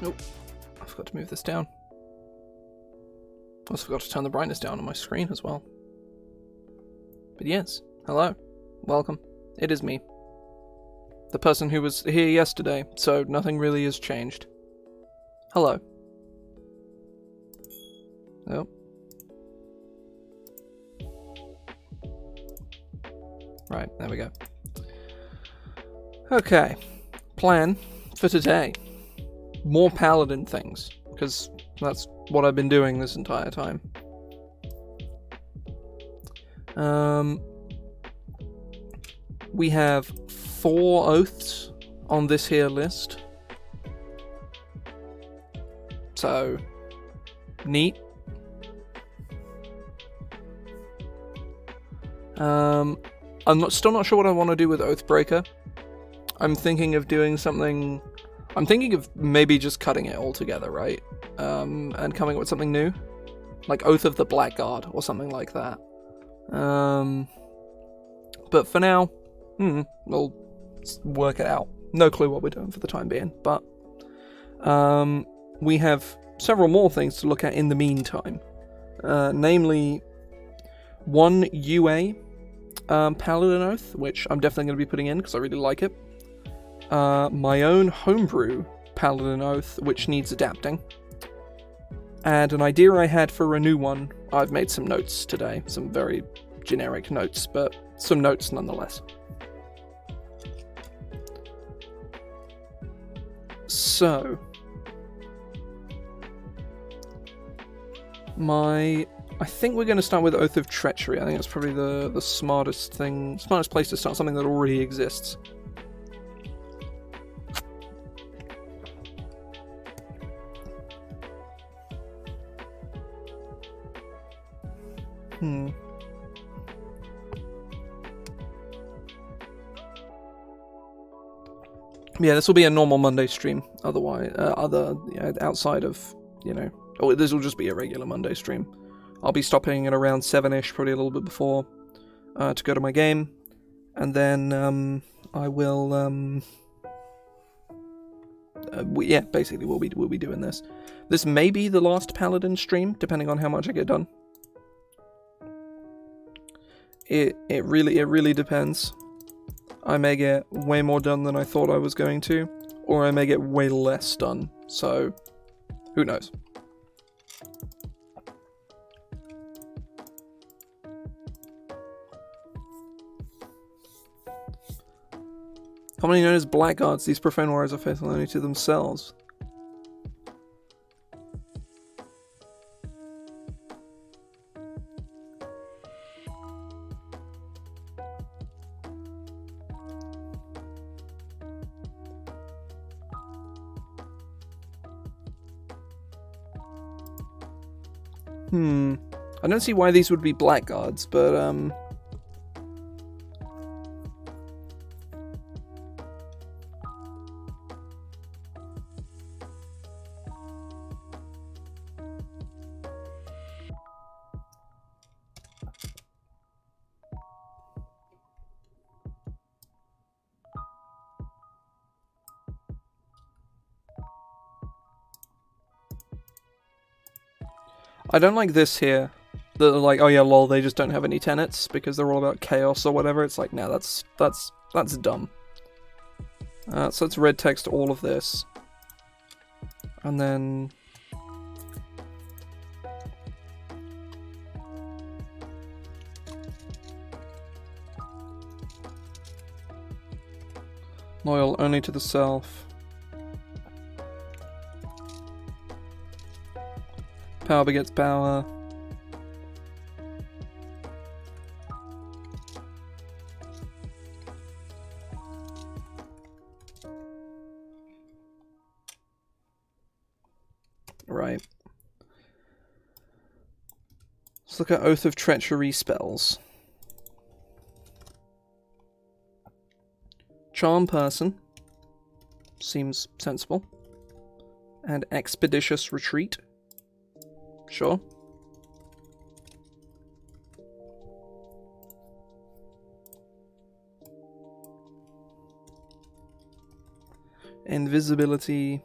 Nope. I forgot to move this down. I also forgot to turn the brightness down on my screen as well. But yes, hello. Welcome. It is me. The person who was here yesterday, so nothing really has changed. Hello. Oh. Right, there we go. Okay. Plan for today. More Paladin things, because that's what I've been doing this entire time. We have 4 oaths on this here list. So, neat. I'm still not sure what I want to do with Oathbreaker. I'm thinking of doing something... I'm thinking of maybe just cutting it all together, right? And coming up with something new. Like Oath of the Blackguard, or something like that. But for now, we'll work it out. No clue what we're doing for the time being, but we have several more things to look at in the meantime. Namely, one UA Paladin Oath, which I'm definitely going to be putting in because I really like it. My own Homebrew Paladin Oath, which needs adapting. And an idea I had for a new one. I've made some notes today, some very generic notes, but some notes nonetheless. So, I think we're going to start with Oath of Treachery. I think that's probably the smartest place to start, something that already exists. Yeah, this will be a normal Monday stream. Otherwise, outside of, this will just be a regular Monday stream. I'll be stopping at around 7ish, probably a little bit before, to go to my game, and then I will. Basically, we'll be doing this. This may be the last Paladin stream, depending on how much I get done. It really depends. I may get way more done than I thought I was going to, or I may get way less done, so who knows. Commonly known as blackguards, these profane warriors are faithful only to themselves. I don't see why these would be blackguards, but I don't like this here. They're like, oh yeah, lol, they just don't have any tenets because they're all about chaos or whatever. It's like, no, that's dumb. So let's red text all of this. And then... loyal only to the self. Power begets power. Right. Let's look at Oath of Treachery spells. Charm Person. Seems sensible. And Expeditious Retreat. Sure. Invisibility.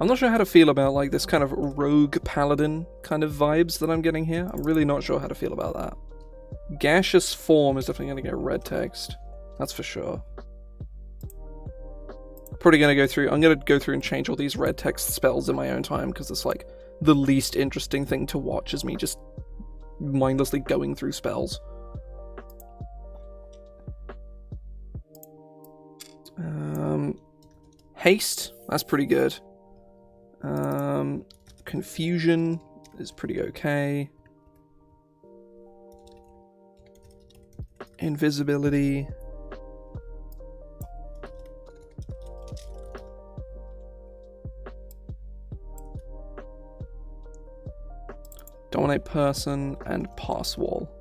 I'm not sure how to feel about like this kind of rogue paladin kind of vibes that I'm getting here. I'm really not sure how to feel about that. Gaseous form is definitely going to get red text. That's for sure. Probably going to go through... I'm going to go through and change all these red text spells in my own time, because it's like the least interesting thing to watch is me just mindlessly going through spells. Haste, that's pretty good. Confusion is pretty okay. Invisibility. Dominate person and pass wall.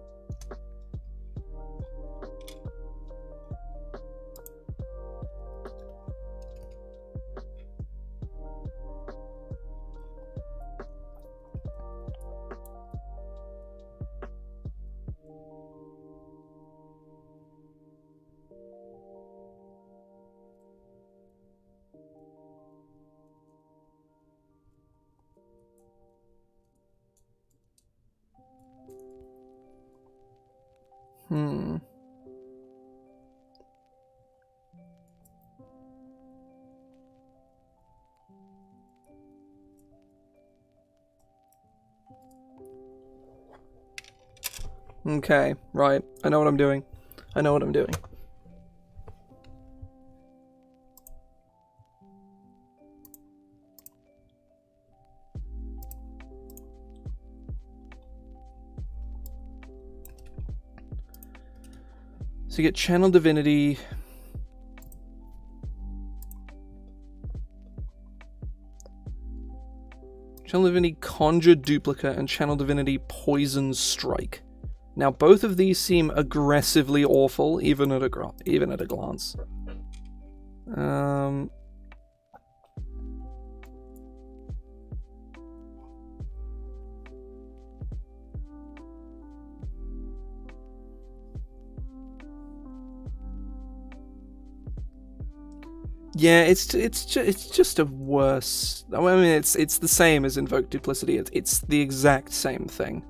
Okay, right. I know what I'm doing. I know what I'm doing. So you get Channel Divinity. Channel Divinity Conjure Duplicate and Channel Divinity Poison Strike. Now both of these seem aggressively awful, even at a glance. Yeah, it's just a worse. I mean, it's the same as Invoke Duplicity. It's the exact same thing.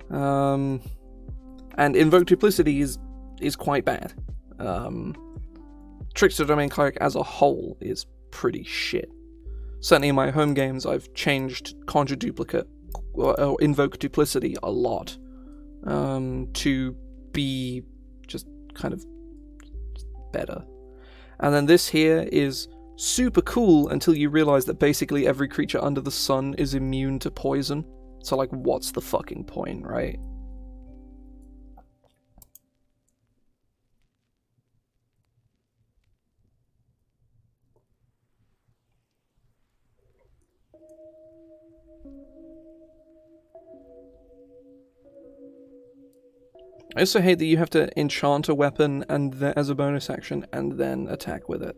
And Invoke Duplicity is quite bad. Trickster Domain Cleric as a whole is pretty shit. Certainly in my home games, I've changed Conjure Duplicate or Invoke Duplicity a lot to be just kind of better. And then this here is super cool until you realize that basically every creature under the sun is immune to poison. So, like, what's the fucking point, right? I also hate that you have to enchant a weapon and as a bonus action and then attack with it.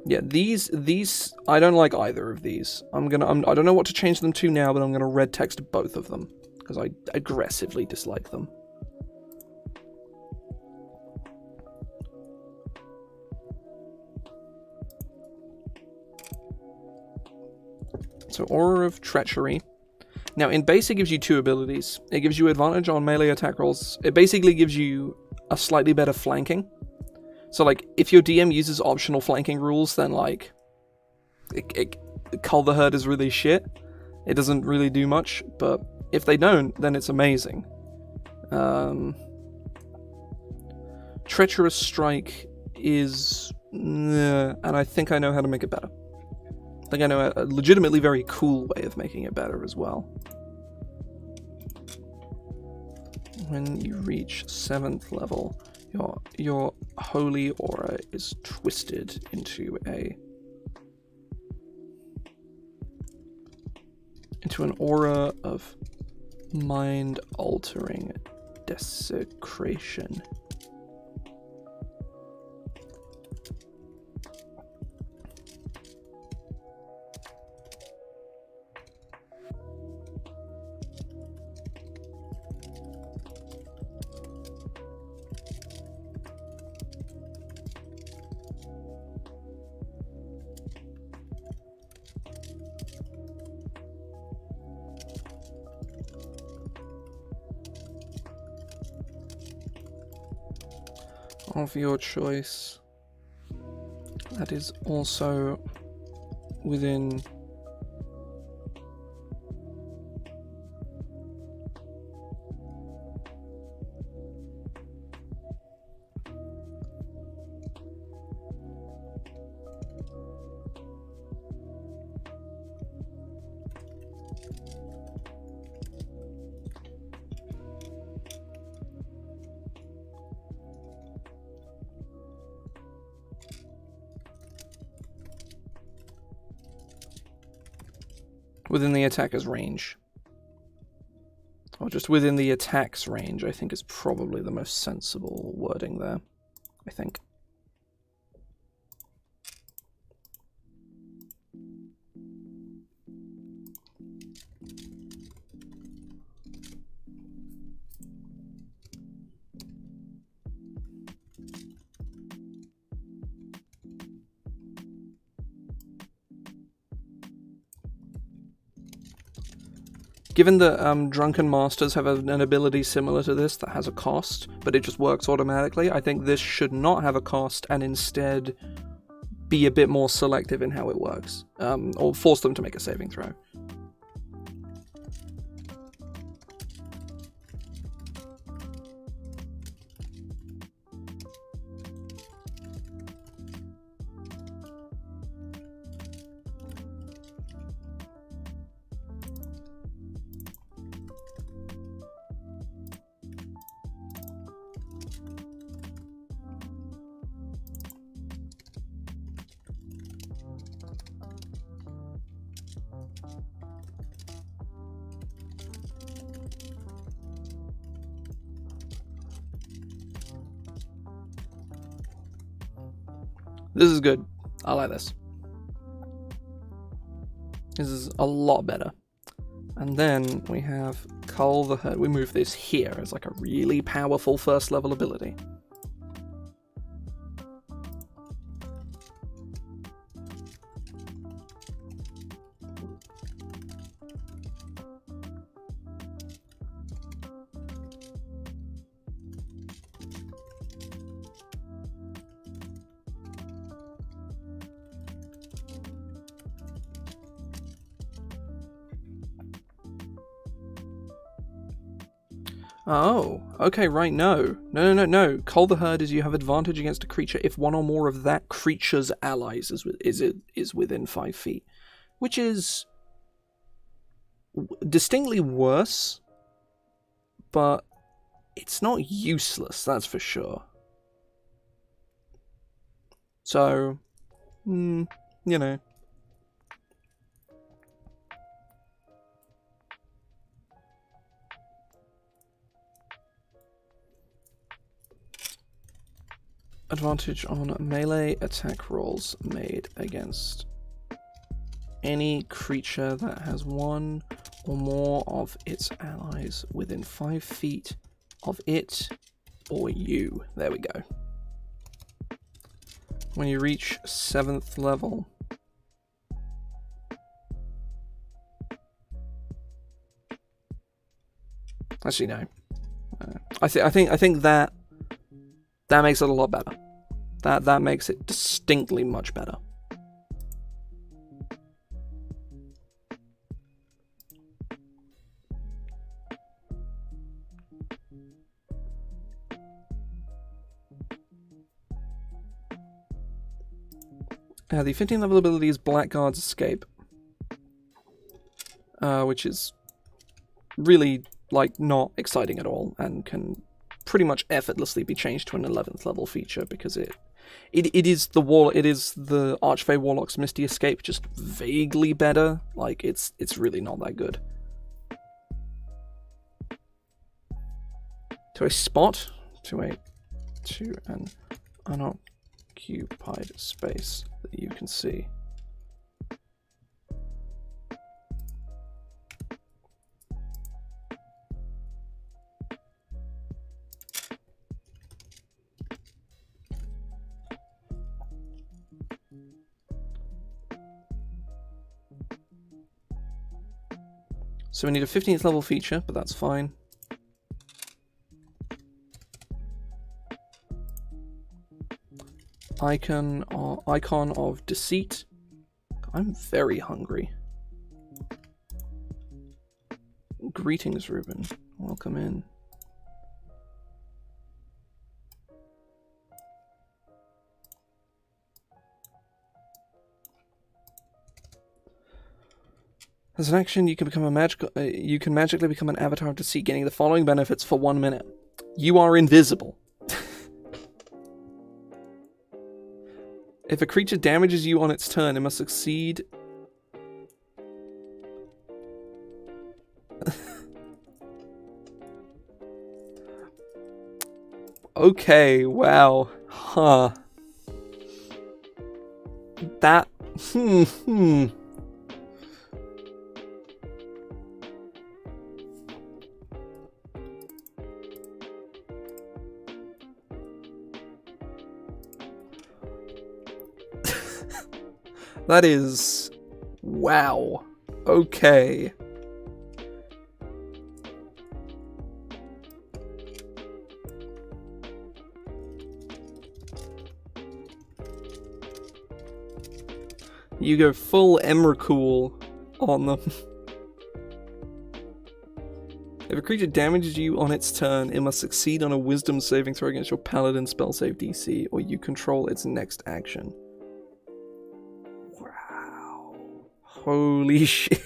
Yeah, these I don't like either of these. I don't know what to change them to now, but I'm gonna red text both of them because I aggressively dislike them. So Aura of Treachery. Now in base it gives you two abilities. It gives you advantage on melee attack rolls. It basically gives you a slightly better flanking. So like if your DM uses optional flanking rules, then like Cull the Herd is really shit. It doesn't really do much, but if they don't, then it's amazing. Treacherous Strike is... and I think I know how to make it better. I think I know a legitimately very cool way of making it better as well. When you reach 7th level, your holy aura is twisted into an aura of mind-altering desecration. of your choice that is also within the attacker's range. Or just within the attack's range, I think is probably the most sensible wording there, I think. Given that Drunken Masters have an ability similar to this that has a cost, but it just works automatically, I think this should not have a cost and instead be a bit more selective in how it works, or force them to make a saving throw. This is good. I like this. This is a lot better. And then we have Cull the Herd. We move this here as like a really powerful first level ability. Oh, okay, right, no. No. Cull the Herd is you have advantage against a creature if one or more of that creature's allies is within 5 feet. Which is distinctly worse, but it's not useless, that's for sure. So, you know. Advantage on melee attack rolls made against any creature that has one or more of its allies within 5 feet of it or you. There we go. When you reach 7th level, actually no, I think that makes it a lot better. That makes it distinctly much better. The 15th level ability is Blackguard's Escape, which is really like not exciting at all and can pretty much effortlessly be changed to an 11th level feature because it is the Archfey Warlock's Misty Escape, just vaguely better. Like it's really not that good. To a spot, to an unoccupied space that you can see. So we need a 15th level feature, but that's fine. icon of deceit. I'm very hungry. Greetings, Ruben. Welcome in. As an action, you can become you can magically become an avatar of deceit, gaining the following benefits for 1 minute. You are invisible. If a creature damages you on its turn, it must succeed. Okay, wow. Huh. That. That is... wow. Okay. You go full Emrakul on them. If a creature damages you on its turn, it must succeed on a wisdom saving throw against your paladin spell save DC, or you control its next action. Wow. Holy shit.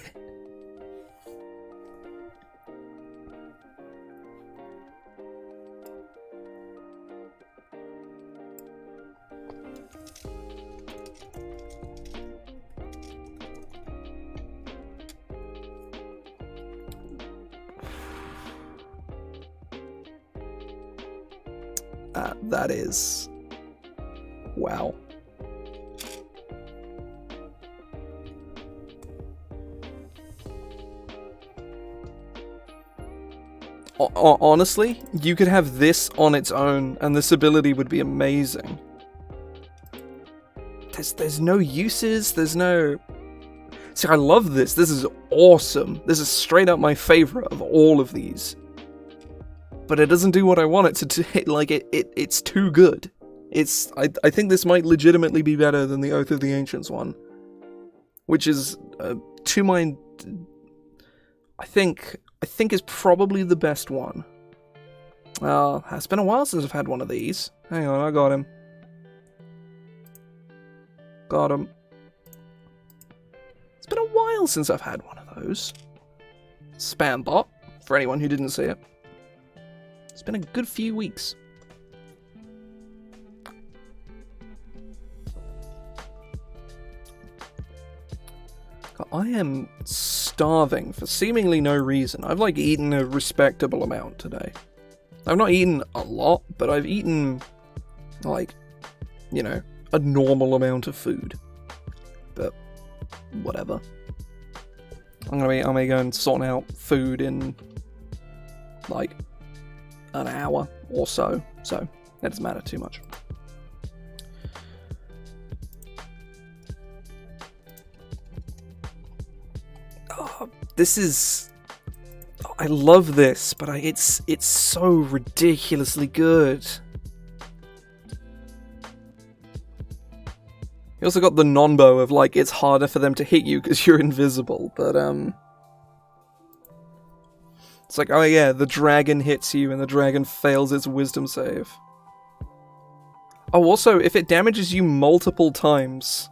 That is... wow. Honestly, you could have this on its own, and this ability would be amazing. There's no uses, there's no... See, I love this. This is awesome. This is straight up my favorite of all of these. But it doesn't do what I want it to do. Like, it's too good. I think this might legitimately be better than the Oath of the Ancients one. Which is, to my... I think is probably the best one. It's been a while since I've had one of these. Hang on, I got him. Got him. It's been a while since I've had one of those. Spam bot, for anyone who didn't see it. It's been a good few weeks. I am starving for seemingly no reason. I've like eaten a respectable amount today. I've not eaten a lot, but I've eaten like, you know, a normal amount of food. But whatever. I'm gonna go and sort out food in like an hour or so, so that doesn't matter too much. Oh, this is... I love this, but it's so ridiculously good. You also got the non-bow of like, it's harder for them to hit you because you're invisible, but it's like, oh yeah, the dragon hits you and the dragon fails its wisdom save. Oh, also, if it damages you multiple times...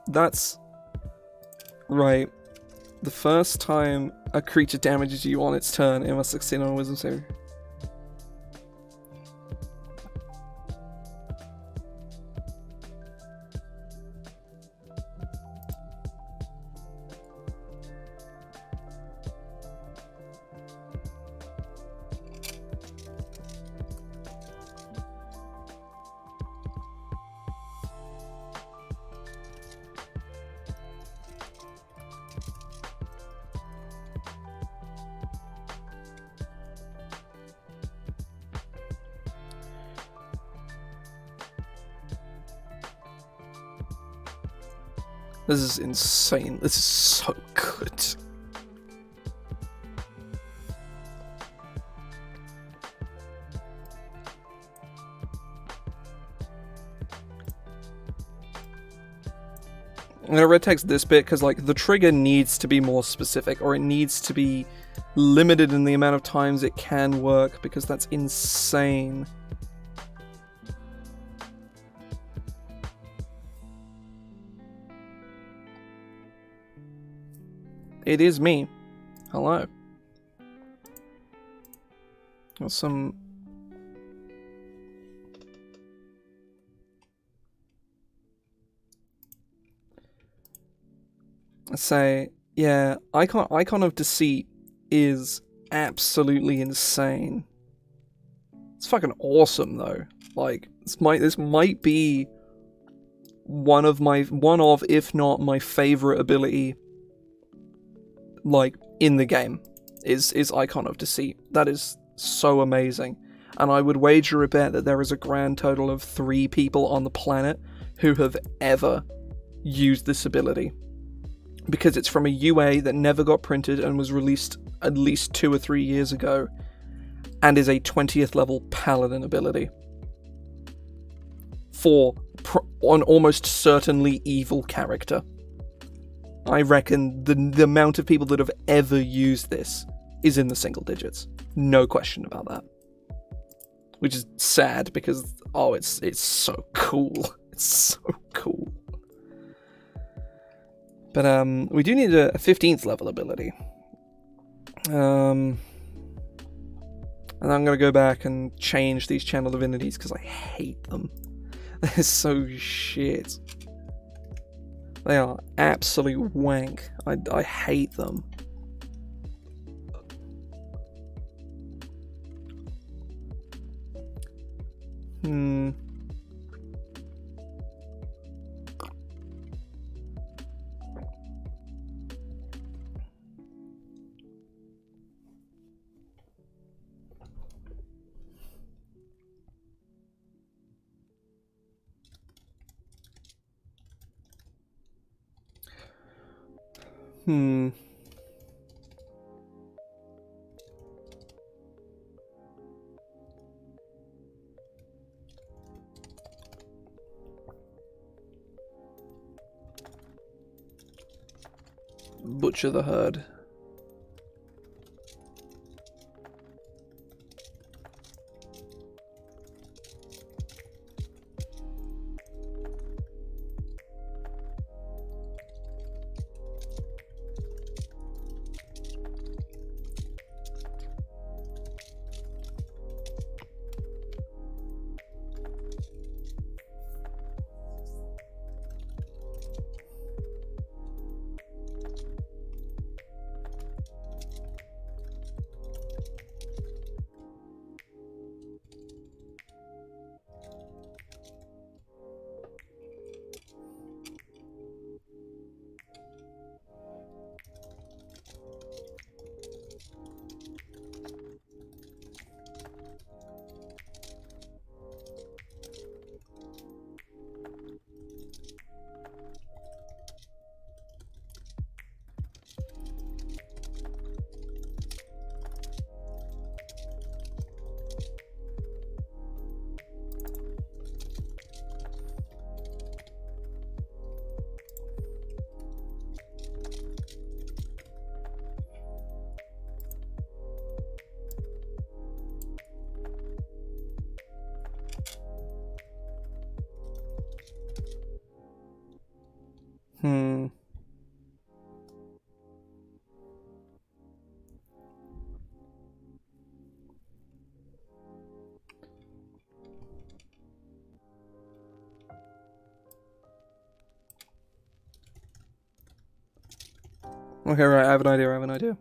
That's... right. The first time a creature damages you on its turn, it must succeed on a wisdom save. This is insane. This is so good. I'm gonna red text this bit because, like, the trigger needs to be more specific, or it needs to be limited in the amount of times it can work, because that's insane. It is me. Hello. Got some... say, yeah, Icon of Deceit is absolutely insane. It's fucking awesome though. Like, this might be one of, if not my favorite ability, like, in the game, is Icon of Deceit. That is so amazing. And I would wager a bet that there is a grand total of 3 people on the planet who have ever used this ability. Because it's from a UA that never got printed and was released at least 2 or 3 years ago, and is a 20th level Paladin ability. For an almost certainly evil character. I reckon the amount of people that have ever used this is in the single digits. No question about that. Which is sad because, oh, it's so cool. It's so cool. But we do need a 15th level ability. And I'm going to go back and change these channel divinities because I hate them. They're so shit. They are absolute wank. I hate them. Butcher the herd. Okay, right, I have an idea.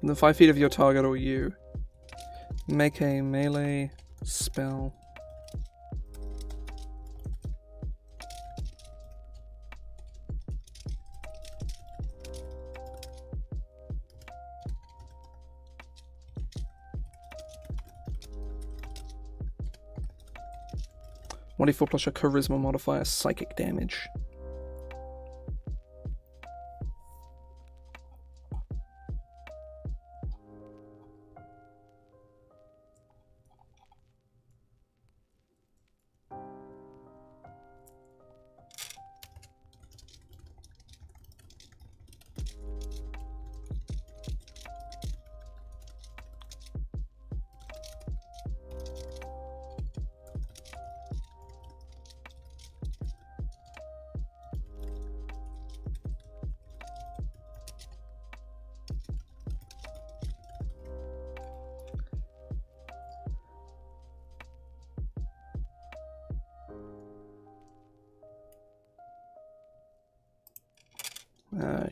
Within 5 feet of your target or you, make a melee spell 1d4 plus your charisma modifier, psychic damage.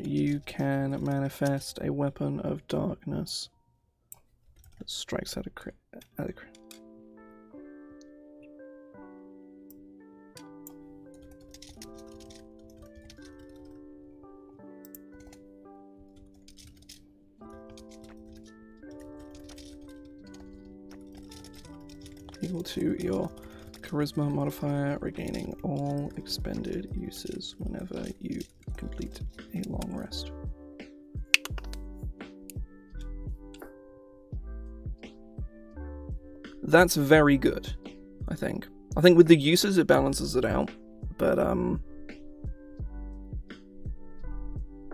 You can manifest a weapon of darkness that strikes at a crit. Equal to your charisma modifier, regaining all expended uses whenever you complete a long rest. That's very good, I think. I think with the uses it balances it out, but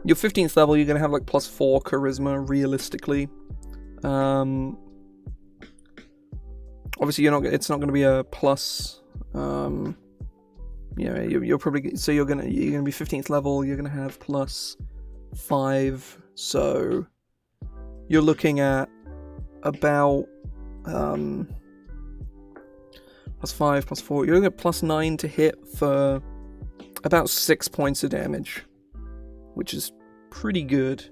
your 15th level you're gonna have like +4 charisma realistically. Obviously it's not gonna be a plus. You're probably, so you're gonna be 15th level, you're gonna have +5, so you're looking at about +5, +4, you're looking at +9 to hit for about 6 points of damage, which is pretty good.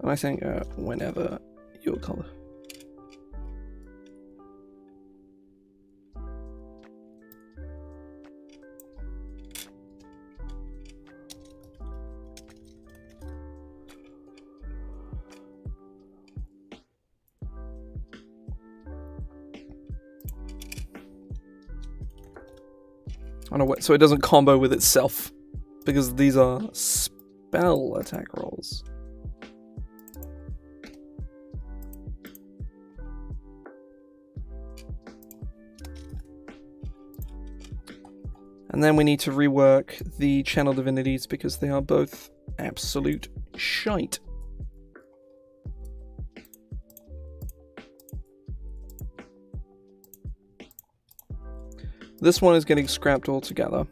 And I think whenever your color. I don't know what, so it doesn't combo with itself, because these are spell attack rolls. And then we need to rework the channel divinities because they are both absolute shite. This one is getting scrapped altogether.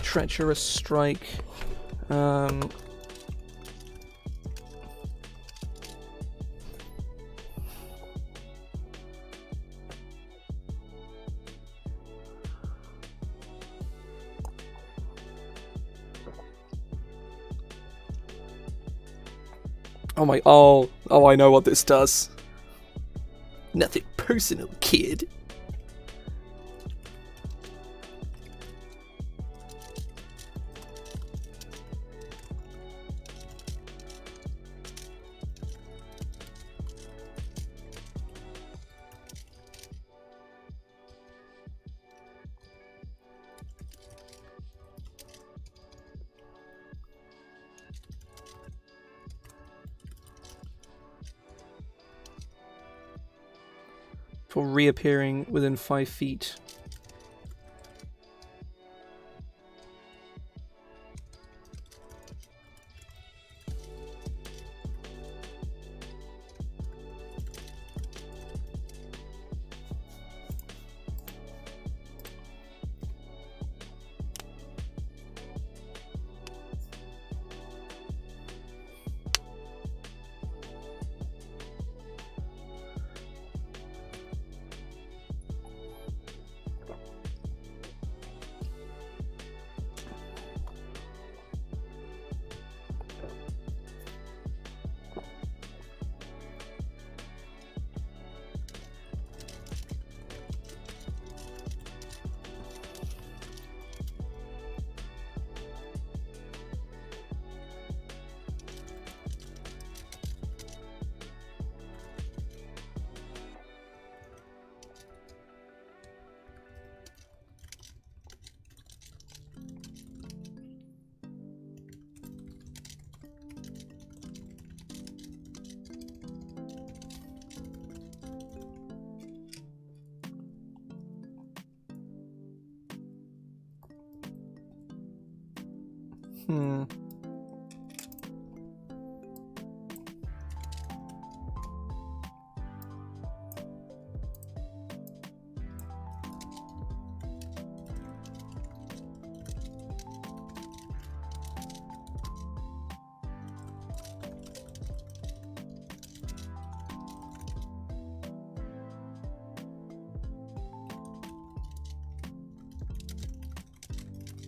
Treacherous strike. Oh, I know what this does. Nothing personal, kid. for reappearing within 5 feet.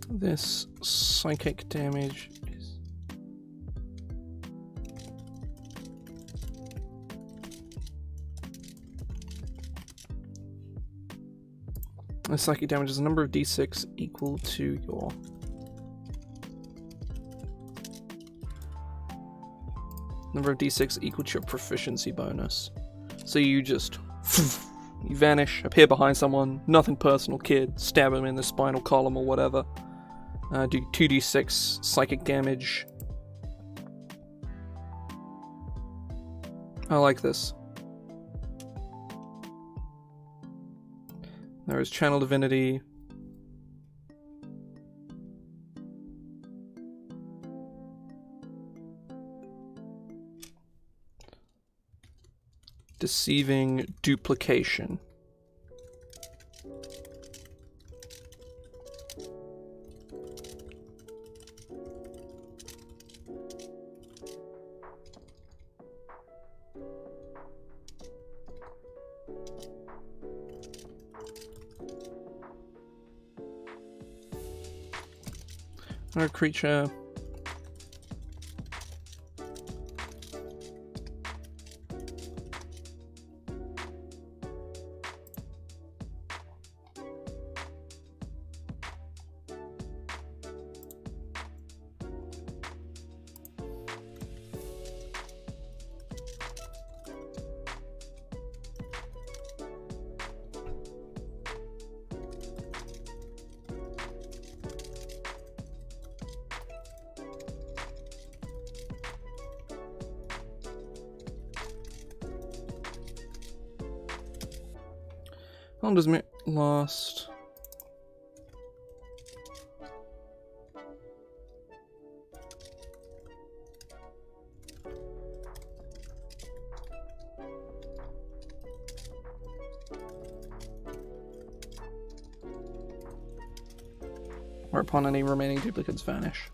This psychic damage is... The psychic damage is a number of d6 equal to your... Number of d6 equal to your proficiency bonus. So you just... You vanish, appear behind someone, nothing personal, kid, stab him in the spinal column or whatever. Do 2d6 psychic damage. I like this. There is Channel Divinity. Deceiving Duplication. Another creature. How long does it last? Whereupon any remaining duplicates vanish.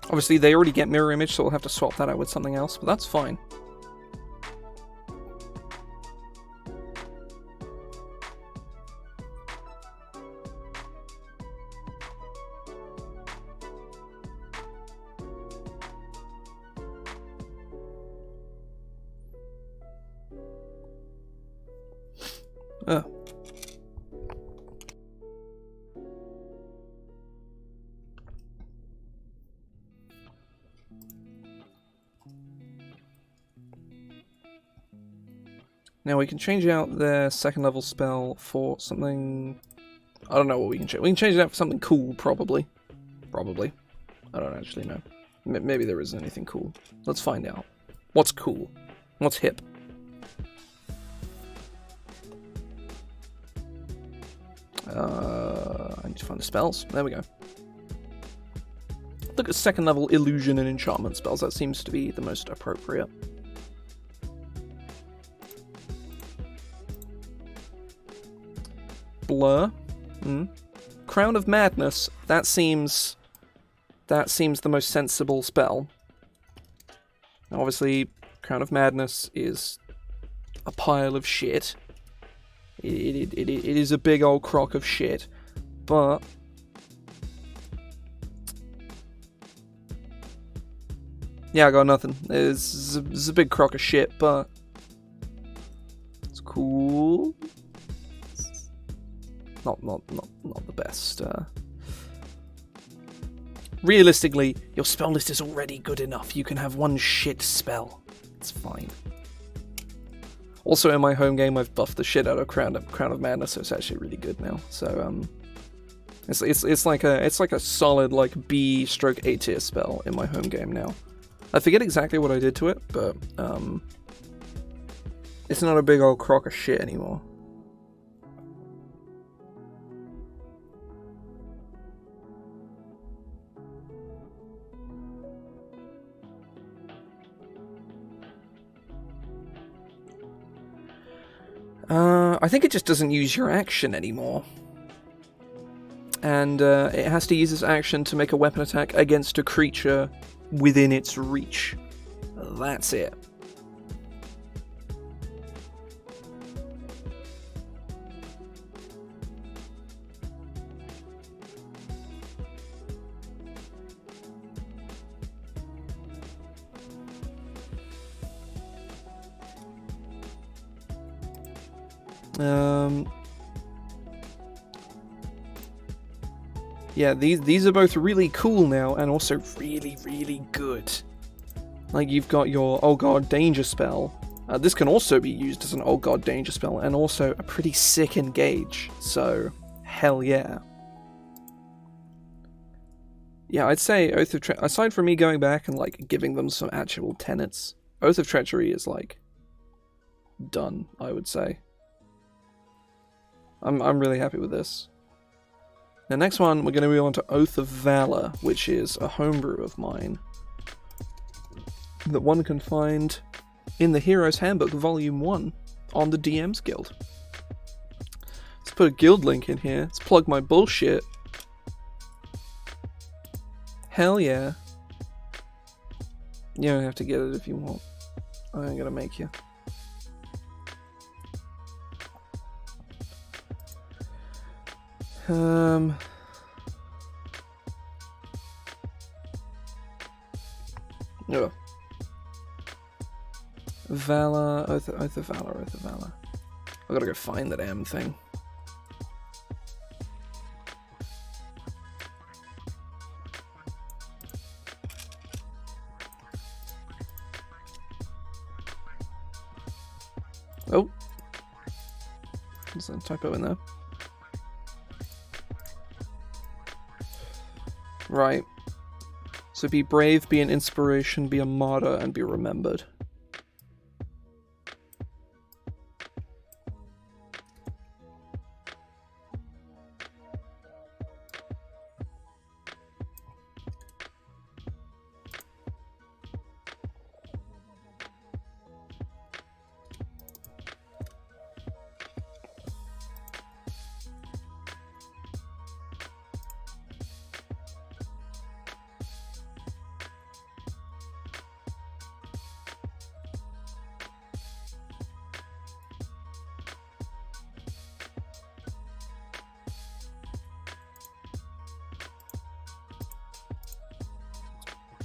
Obviously, they already get mirror image, so we'll have to swap that out with something else, but that's fine. Now we can change out their second level spell for something... I don't know what we can change. We can change it out for something cool, probably. Probably. I don't actually know. Maybe there isn't anything cool. Let's find out. What's cool? What's hip? I need to find the spells. There we go. Look at second level illusion and enchantment spells. That seems to be the most appropriate. Blur. Crown of Madness. That seems the most sensible spell. Now, obviously, Crown of Madness is a pile of shit. It is a big old crock of shit, but yeah, I got nothing. It's a big crock of shit, but it's cool. It's not the best. Realistically, your spell list is already good enough. You can have one shit spell. It's fine. Also, in my home game, I've buffed the shit out of Crown of Madness, so it's actually really good now. So it's like a solid like B/A tier spell in my home game now. I forget exactly what I did to it, but it's not a big old crock of shit anymore. I think it just doesn't use your action anymore. And it has to use its action to make a weapon attack against a creature within its reach. That's it. Yeah, these are both really cool now, and also really, really good. Like, you've got your Oh God Danger spell. This can also be used as an Oh God Danger spell, and also a pretty sick engage. So, hell yeah. Yeah, I'd say Oath of Treachery, aside from me going back and, like, giving them some actual tenets, Oath of Treachery is, like, done, I would say. I'm really happy with this. The next one, we're going to move on to Oath of Valor, which is a homebrew of mine that one can find in the Hero's Handbook Volume 1 on the DM's Guild. Let's put a guild link in here. Let's plug my bullshit. Hell yeah. You don't have to get it if you want. I ain't gonna make you. Oh. Valor, Oath of Valor. I gotta go find that damn thing. Oh. There's a typo in there. Right. So be brave, be an inspiration, be a martyr, and be remembered.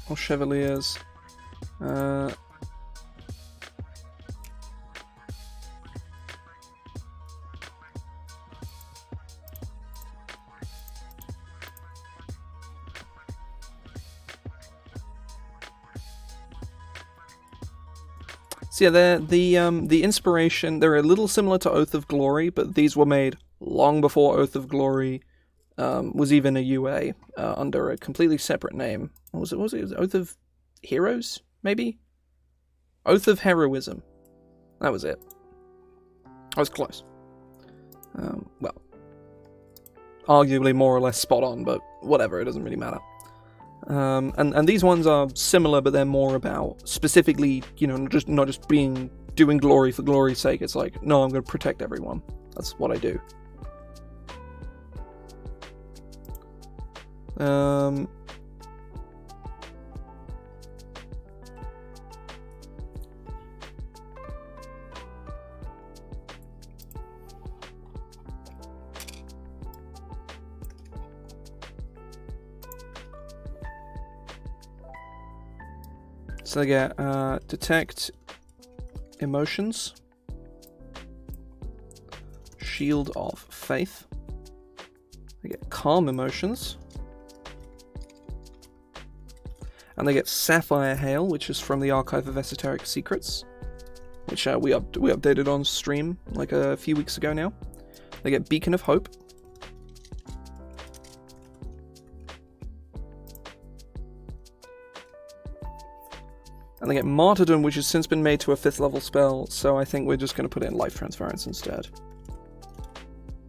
Or Chevaliers. So yeah, they're the inspiration. They're a little similar to Oath of Glory, but these were made long before Oath of Glory was even a UA under a completely separate name. What was it? Was it Oath of Heroes? Maybe Oath of Heroism. That was it. I was close. Well, arguably more or less spot on, but whatever. It doesn't really matter. And these ones are similar, but they're more about specifically, not just doing glory for glory's sake. It's like, no, I'm going to protect everyone. That's what I do. So they get detect emotions, shield of faith. They get calm emotions, and they get sapphire hail, which is from the Archive of Esoteric Secrets, which we updated on stream like a few weeks ago now. They get beacon of hope. And they get Martyrdom, which has since been made to a 5th level spell, so I think we're just going to put it in Life Transference instead.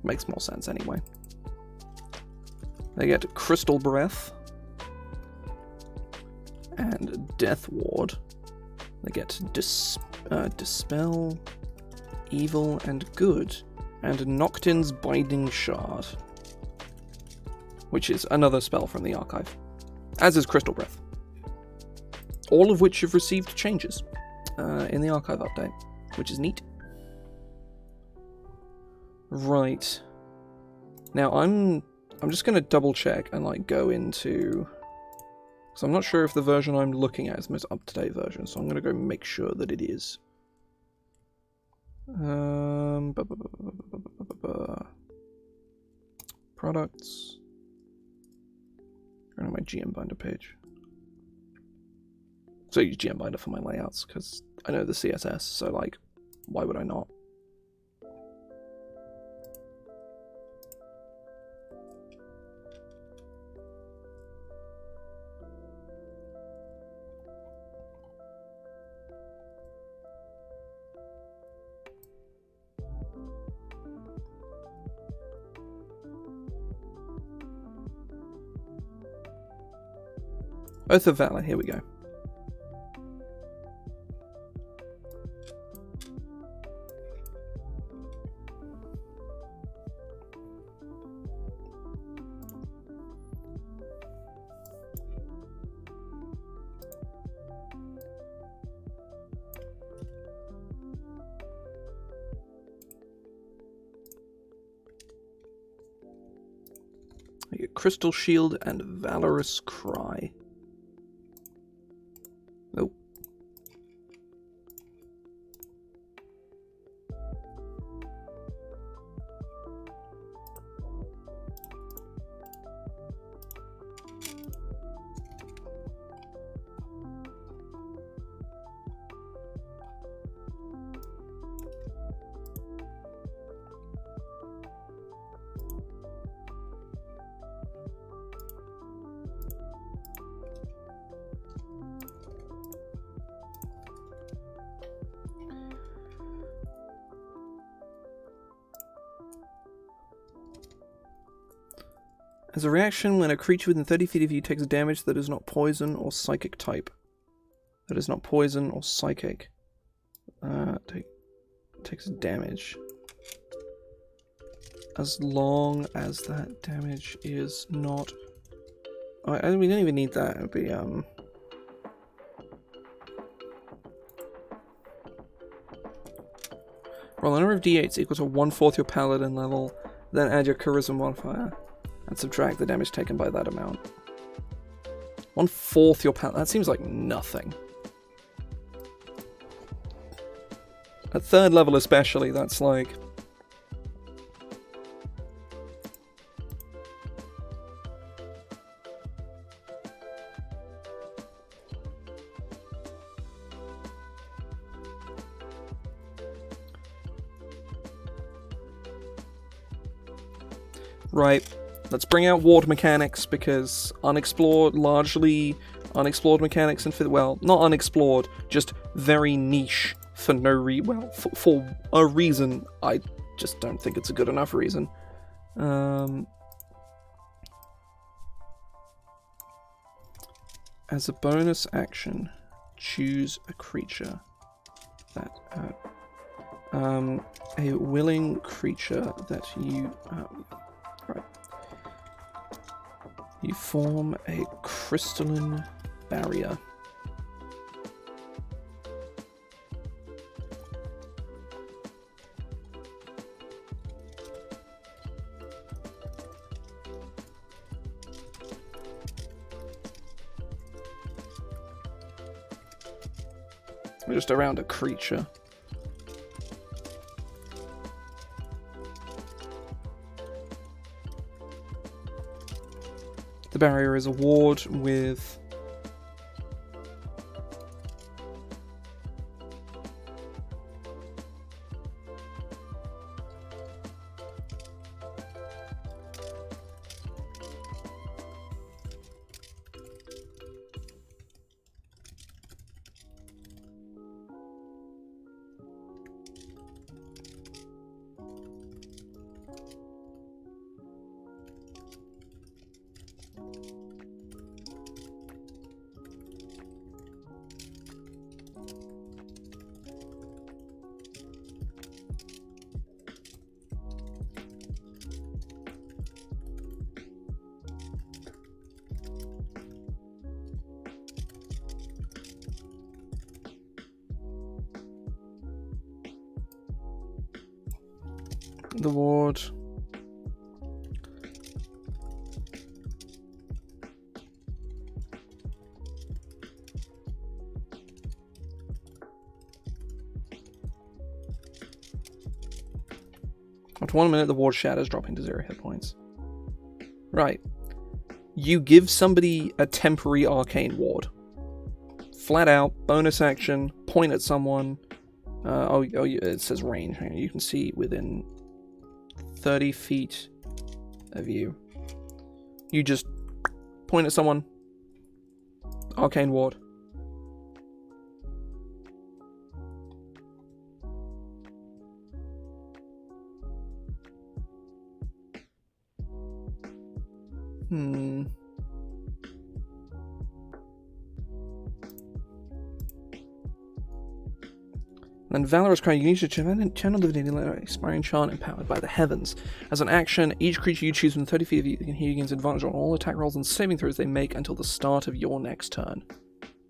Makes more sense anyway. They get Crystal Breath. And Death Ward. They get Dispel, Evil, and Good. And Noctin's Binding Shard. Which is another spell from the archive. As is Crystal Breath. All of which have received changes in the archive update, which is neat. Right. Now I'm just going to double check and go into, because I'm not sure if the version I'm looking at is the most up-to-date version, so I'm going to go make sure that it is. Products. Going to my GM Binder page. So I use GM Binder for my layouts, because I know the CSS, so why would I not? Oath of Valor, here we go. I get Crystal Shield and Valorous Cry. Nope. As a reaction, when a creature within 30 feet of you takes damage that is not poison or psychic type. That is not poison or psychic. Takes damage. As long as that damage is not... we don't even need that. It would be, roll a number of d8s equal to 1/4 your Paladin level, then add your Charisma modifier. And subtract the damage taken by that amount. 1/4 your Paladin. That seems like nothing. At 3rd level especially, that's like... Right. Let's bring out ward mechanics, because largely unexplored mechanics and well, not unexplored, just very niche for for a reason. I just don't think it's a good enough reason. As a bonus action, choose a creature that a willing creature that you right. You form a crystalline barrier. We're just around a creature. The barrier is a ward with the ward. After 1 minute, the ward shatters, dropping to 0 hit points. Right. You give somebody a temporary arcane ward. Flat out, bonus action, point at someone. It says range. You can see within 30 feet of you. You just point at someone. Arcane ward. And Valorous Cry, you need to channel divinity letter, expiring chant empowered by the heavens. As an action, each creature you choose within 30 feet of you can hear gains advantage on all attack rolls and saving throws they make until the start of your next turn.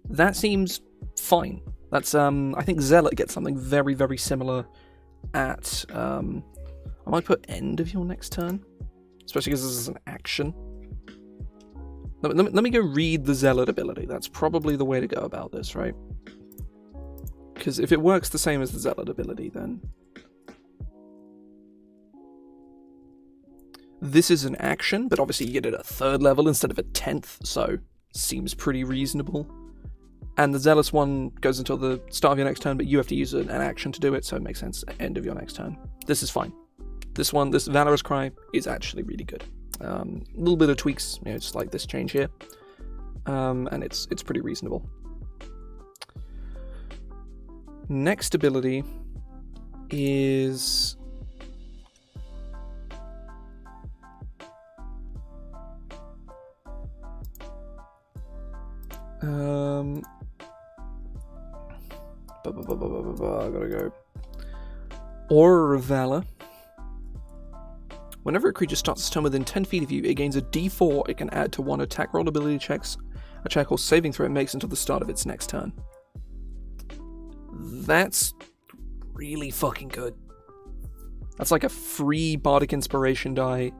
That seems fine. That's I think Zealot gets something very, very similar at I might put end of your next turn, especially because this is an action. Let me go read the Zealot ability. That's probably the way to go about this, right? Because if it works the same as the Zealot ability, then this is an action, but obviously you get it at 3rd level instead of a 10th, so seems pretty reasonable. And the Zealous one goes until the start of your next turn, but you have to use an action to do it, so it makes sense at end of your next turn. This is fine. This Valorous Cry is actually really good. A little bit of tweaks, just like this change here, and it's pretty reasonable. Next ability is I gotta go. Aura of Valor. Whenever a creature starts its turn within 10 feet of you, it gains a d4 it can add to one attack roll ability checks, a check or saving throw it makes until the start of its next turn. That's really fucking good. That's like a free Bardic Inspiration die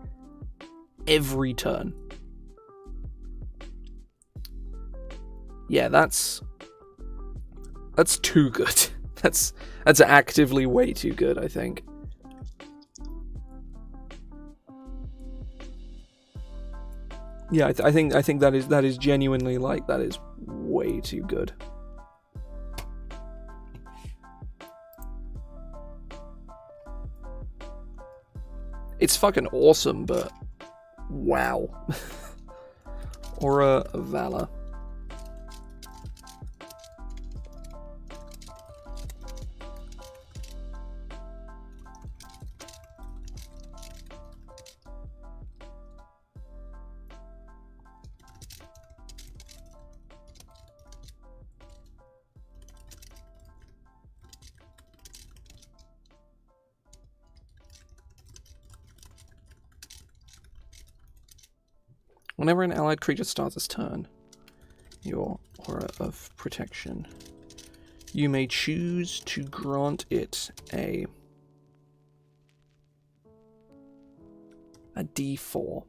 every turn. Yeah, that's too good. That's actively way too good, I think. Yeah, I think that is genuinely, like, that is way too good. It's fucking awesome, but Wow. Aura of Valor. Whenever an allied creature starts its turn, your Aura of Protection, you may choose to grant it a D4.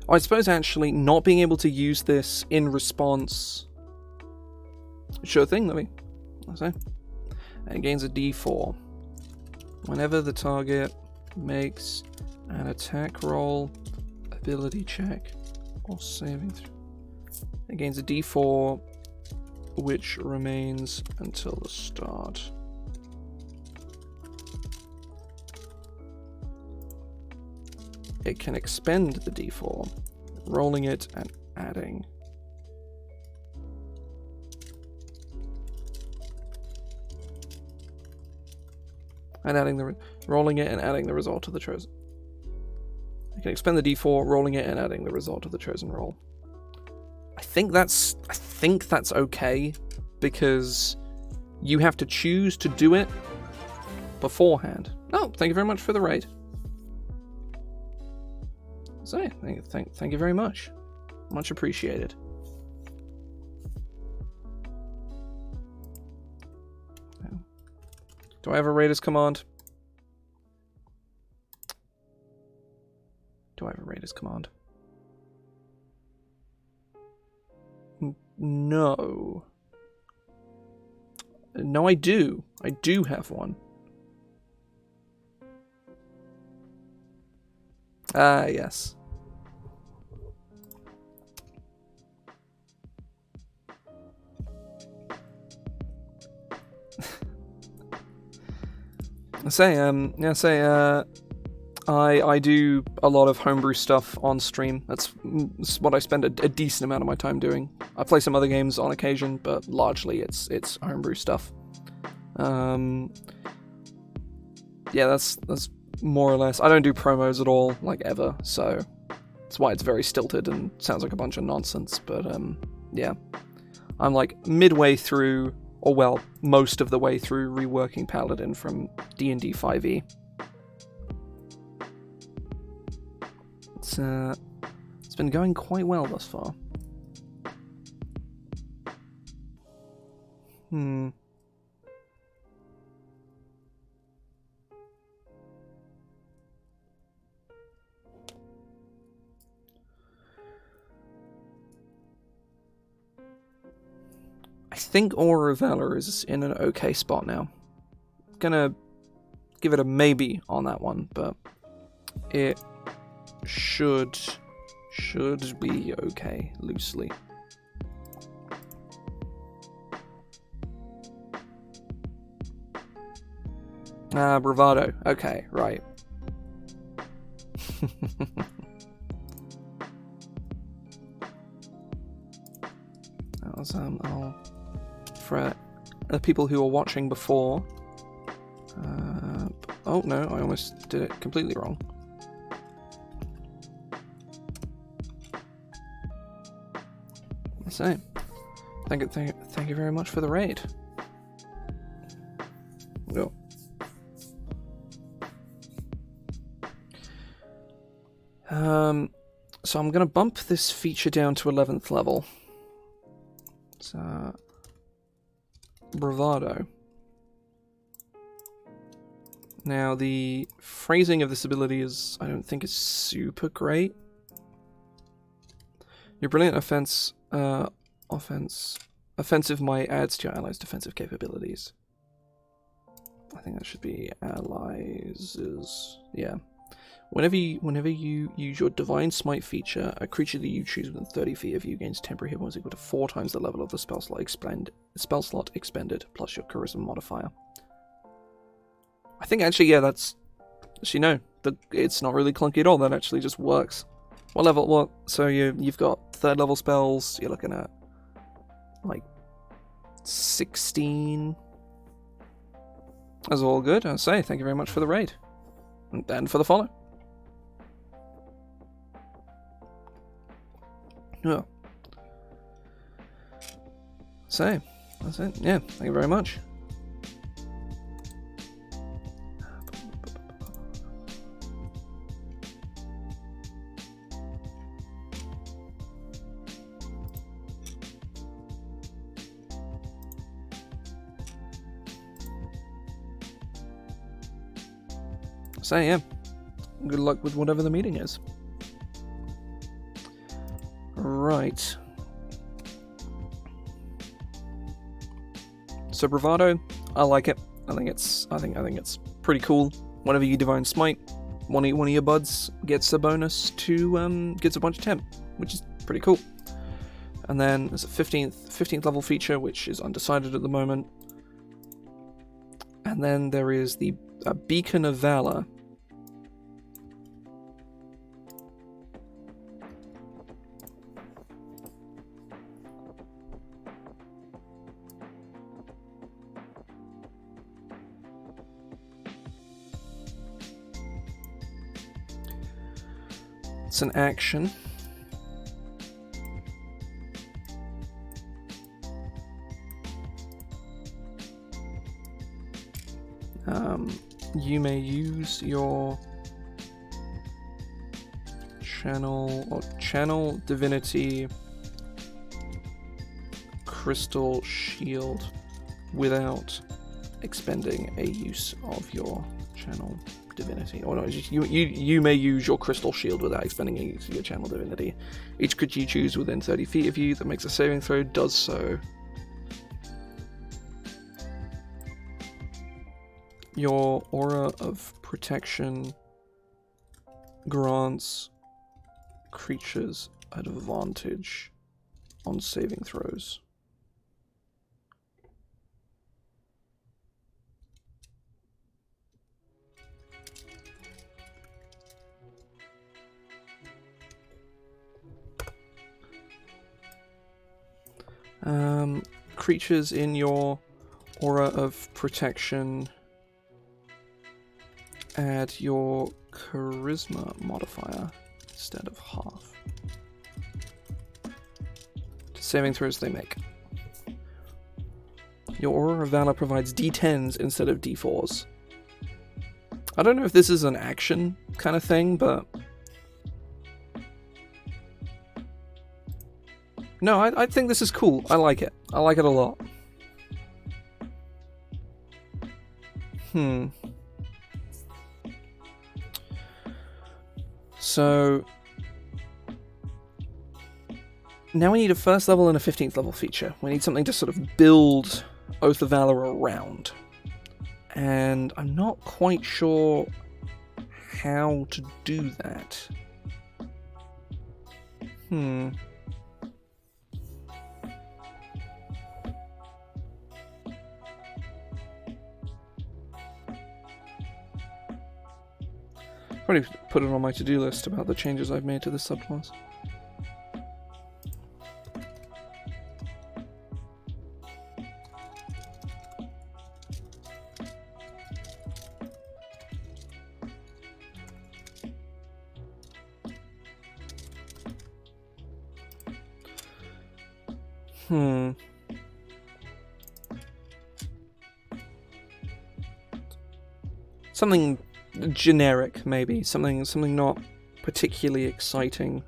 I suppose actually not being able to use this in response. Sure thing, let me say. It gains a D4. Whenever the target makes an attack roll, ability check, or saving throw, it gains a D4, which remains until the start. It can expend the D4, rolling it and adding. Rolling it and adding the result of the chosen. You can expend the D4, rolling it and adding the result of the chosen roll. I think that's okay, because you have to choose to do it beforehand. Oh, thank you very much for the raid. So, thank you very much. Much appreciated. Do I have a Raiders command? Do I have a Raiders command? No. No, I do. I do have one. Ah, yes. I do a lot of homebrew stuff on stream. That's what I spend a decent amount of my time doing. I play some other games on occasion, but largely it's homebrew stuff. Yeah, that's more or less. I don't do promos at all, like ever, so that's why it's very stilted and sounds like a bunch of nonsense. But yeah, I'm like midway through, or well, most of the way through reworking Paladin from D&D 5e. It's been going quite well thus far. I think Aura of Valor is in an okay spot now. Gonna give it a maybe on that one, but it should be okay, loosely. Bravado. Okay, right. That was, for the people who were watching before. Oh no, I almost did it completely wrong. So, thank you very much for the raid. Go. So I'm gonna bump this feature down to 11th level. It's Bravado. Now the phrasing of this ability I don't think is super great. Your brilliant offensive might adds to your allies' defensive capabilities. I think that should be allies. Yeah. Whenever you use your Divine Smite feature, a creature that you choose within 30 feet of you gains temporary hit points equal to 4 times the level of the spell slot expended plus your Charisma modifier. I think actually, yeah, that's actually no. It's not really clunky at all. That actually just works. What level? What? So you've got 3rd level spells. You're looking at like 16. That's all good. I say thank you very much for the raid and for the follow. Yeah. So that's it. Yeah. Thank you very much. So yeah, good luck with whatever the meeting is. Right. So Bravado, I like it. I think it's pretty cool. Whenever you Divine Smite, one of your buds gets a bonus to gets a bunch of temp, which is pretty cool. And then there's a 15th level feature which is undecided at the moment. And then there is the Beacon of Valor. It's an action. You may use your channel divinity crystal shield without expending a use of your channel divinity. Or no, you may use your crystal shield without expending a use of your channel divinity. Each creature you choose within 30 feet of you that makes a saving throw does so. Your aura of protection grants creatures advantage on saving throws. Creatures in your aura of protection add your charisma modifier instead of half to saving throws they make. Your Aura of Valor provides D10s instead of D4s. I don't know if this is an action kind of thing, but no, I think this is cool. I like it. I like it a lot. So now we need a 1st level and a 15th level feature. We need something to sort of build Oath of Valor around. And I'm not quite sure how to do that. Probably put it on my to-do list about the changes I've made to this subclass. Something generic, maybe. Something not particularly exciting.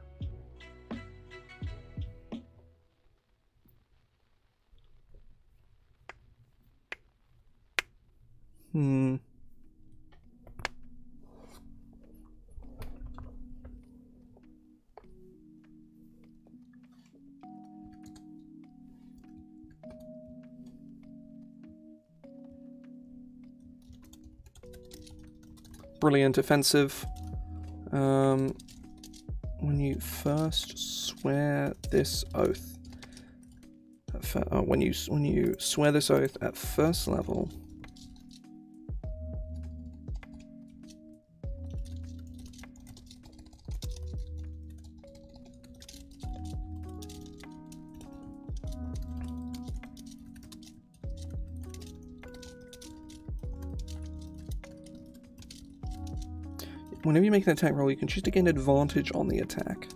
brilliant offensive. When you first swear this oath, when you swear this oath at first level, whenever you make an attack roll, you can choose to gain advantage on the attack.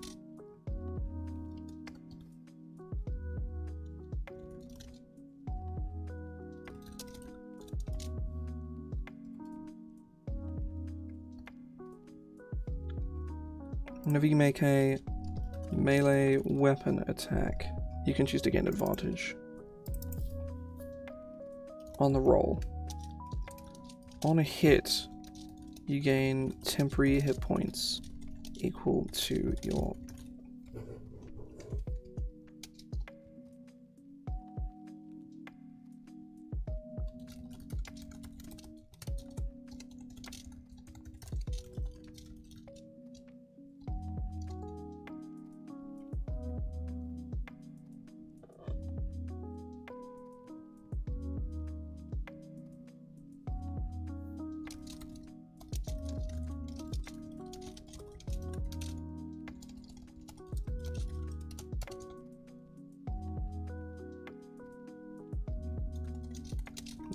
Whenever you make a melee weapon attack, you can choose to gain advantage on the roll. On a hit, you gain temporary hit points equal to your...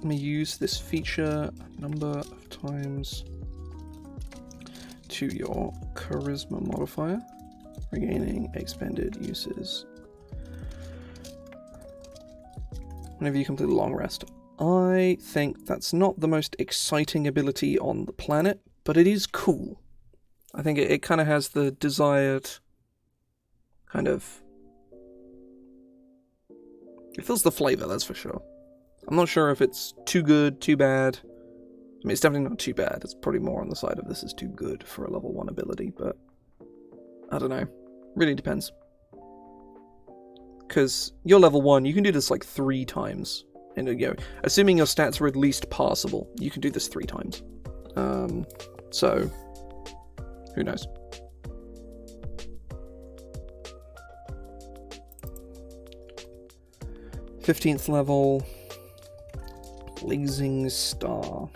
Let me use this feature a number of times to your charisma modifier, regaining expended uses whenever you complete a long rest. I think that's not the most exciting ability on the planet, but it is cool. I think it kind of has the desired kind of... It fills the flavor, that's for sure. I'm not sure if it's too good, too bad. I mean, it's definitely not too bad. It's probably more on the side of this is too good for a level 1 ability, but I don't know. Really depends. Because you're level 1, you can do this like 3 times. And, you know, assuming your stats are at least passable, you can do this 3 times. So, who knows? th level... Blazing Star.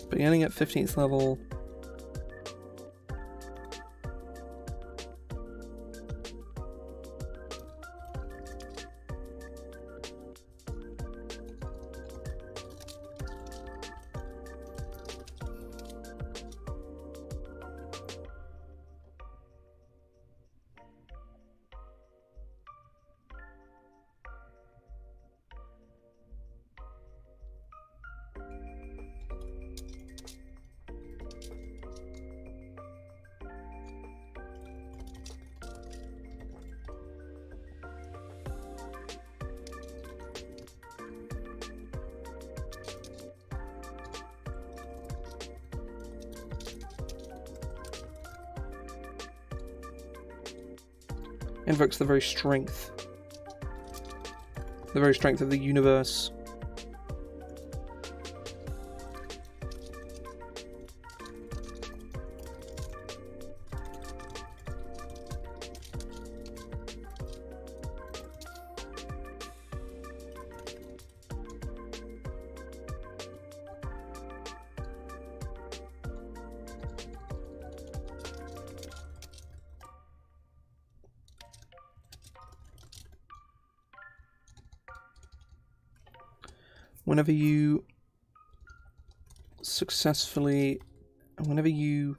Beginning at 15th level. Invokes the very strength of the universe. Whenever you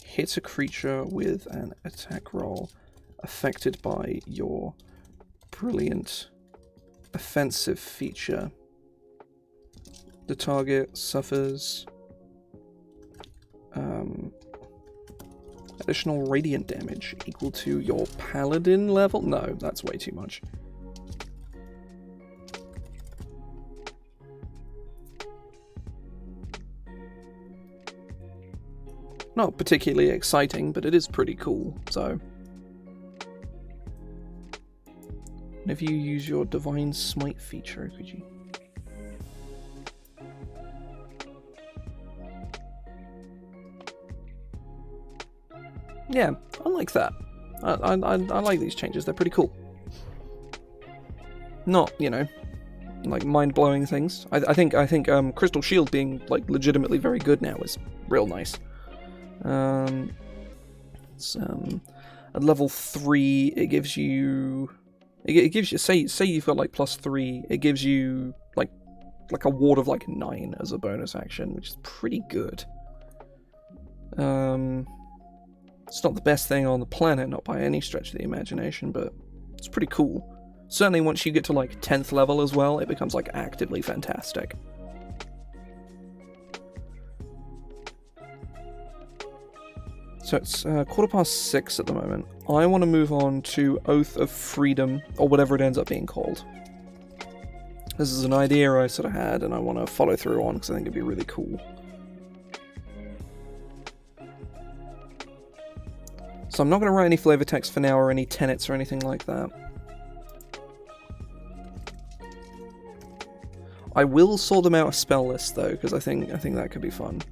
hit a creature with an attack roll affected by your brilliant offensive feature, the target suffers additional radiant damage equal to your Paladin level. No, that's way too much. Not particularly exciting, but it is pretty cool, so... And if you use your Divine Smite feature, could you... Yeah, I like that. I like these changes. They're pretty cool. Not, you know, like mind-blowing things. I think Crystal Shield being like legitimately very good now is real nice. At level 3, it gives you say you've got like +3, it gives you like a ward of like 9 as a bonus action, which is pretty good. It's not the best thing on the planet, not by any stretch of the imagination, but it's pretty cool. Certainly once you get to like 10th level as well, it becomes like actively fantastic. So it's 6:15 at the moment. I want to move on to Oath of Freedom, or whatever it ends up being called. This is an idea I sort of had, and I want to follow through on because I think it'd be really cool. So I'm not going to write any flavor text for now, or any tenets or anything like that. I will sort them out a spell list though, because I think that could be fun.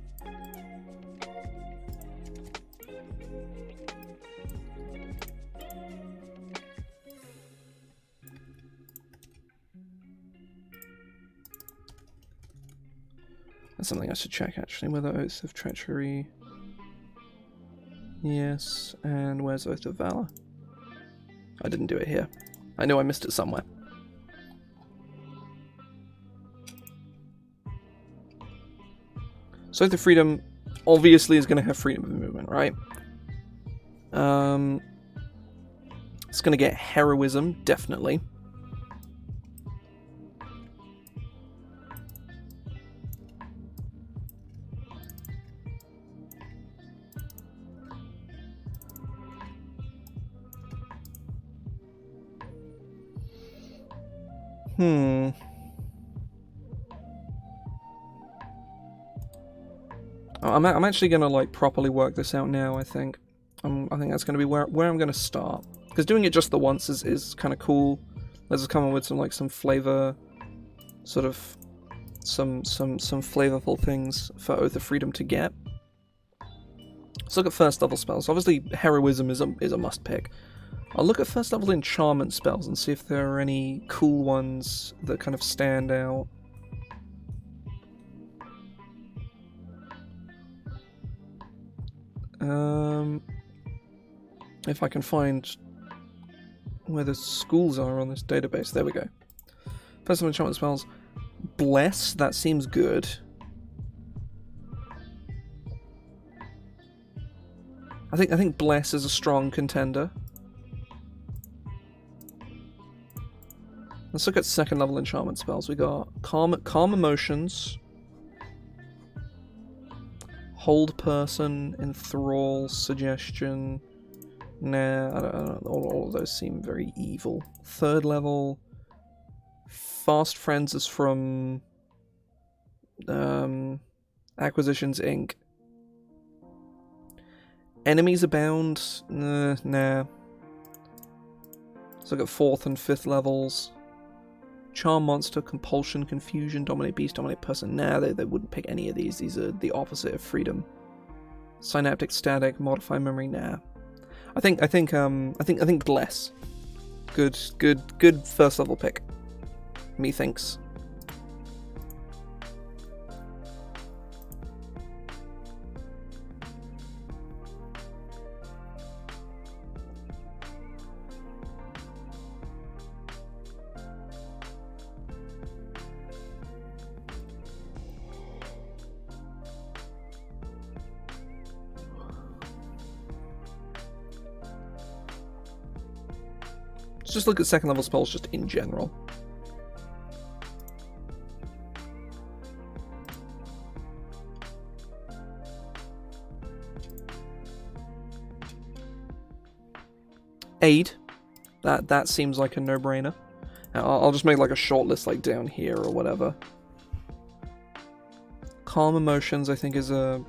That's something I should check actually. Whether Oath of Treachery. Yes, and where's Oath of Valor? I didn't do it here. I know I missed it somewhere. So Oath of Freedom obviously is going to have freedom of movement, right? It's going to get heroism, definitely. I'm actually gonna like properly work this out now. I think that's gonna be where I'm gonna start, because doing it just the once is kind of cool. Let's just come up with some flavor, sort of some flavorful things for Oath of Freedom to get. Let's look at first level spells. Obviously, heroism is a must pick. I'll look at first level enchantment spells and see if there are any cool ones that kind of stand out. If I can find where the schools are on this database. There we go. First level enchantment spells. Bless, that seems good. I think Bless is a strong contender. Let's look at second level enchantment spells. We got Calm Emotions, Hold Person, Enthrall, Suggestion. Nah, I don't, all of those seem very evil. Third level, Fast Friends is from Acquisitions Inc. Enemies Abound, nah. Let's look at 4th and 5th levels. Charm Monster, Compulsion, Confusion, Dominate Beast, Dominate Person. Nah, they wouldn't pick any of these. These are the opposite of freedom. Synaptic Static, Modify Memory. Nah. I think Bless. Good first level pick. Methinks. Let's just look at second level spells just in general. Aid. That seems like a no-brainer. I'll just make like a short list like down here or whatever. Calm Emotions I think is a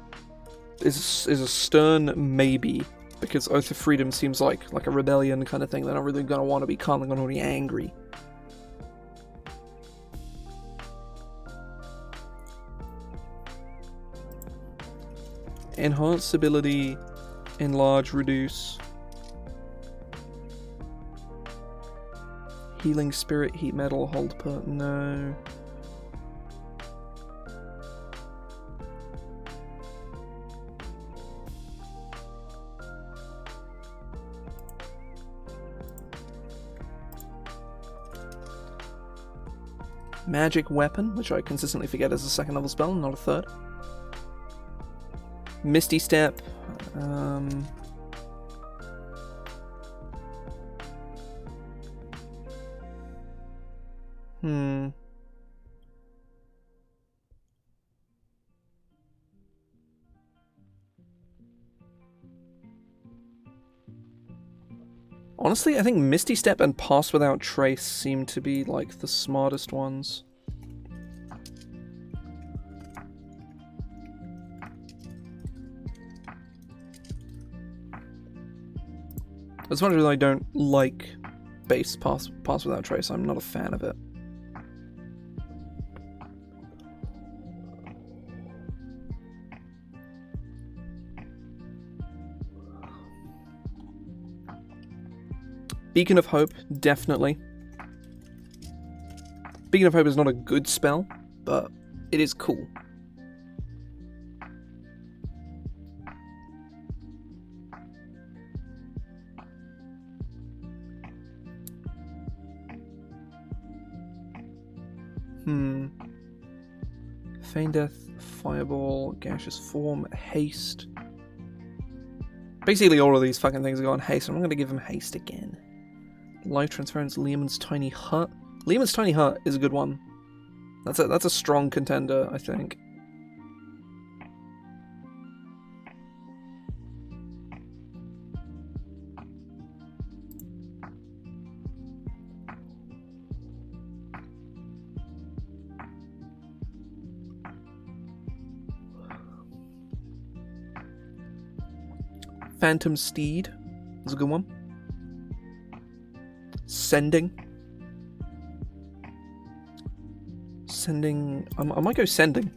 stern maybe, because Oath of Freedom seems like a rebellion kind of thing. They're not really going to want to be calm, they're going to want to be angry. Enhanced ability Enlarge, reduce. Healing spirit, heat metal, hold put, no. Magic weapon, which I consistently forget is a second level spell, not a third. Misty step. Honestly, I think Misty Step and Pass Without Trace seem to be, like, the smartest ones. As much as I don't like base Pass Without Trace, I'm not a fan of it. Beacon of Hope, definitely. Beacon of Hope is not a good spell, but it is cool. Feign Death, Fireball, Gaseous Form, Haste. Basically all of these fucking things are going haste, and I'm going to give him haste again. Life Transference, Lehman's Tiny Hut. Lehman's Tiny Hut is a good one. That's a strong contender, I think. Phantom Steed is a good one. Sending. I might go Sending.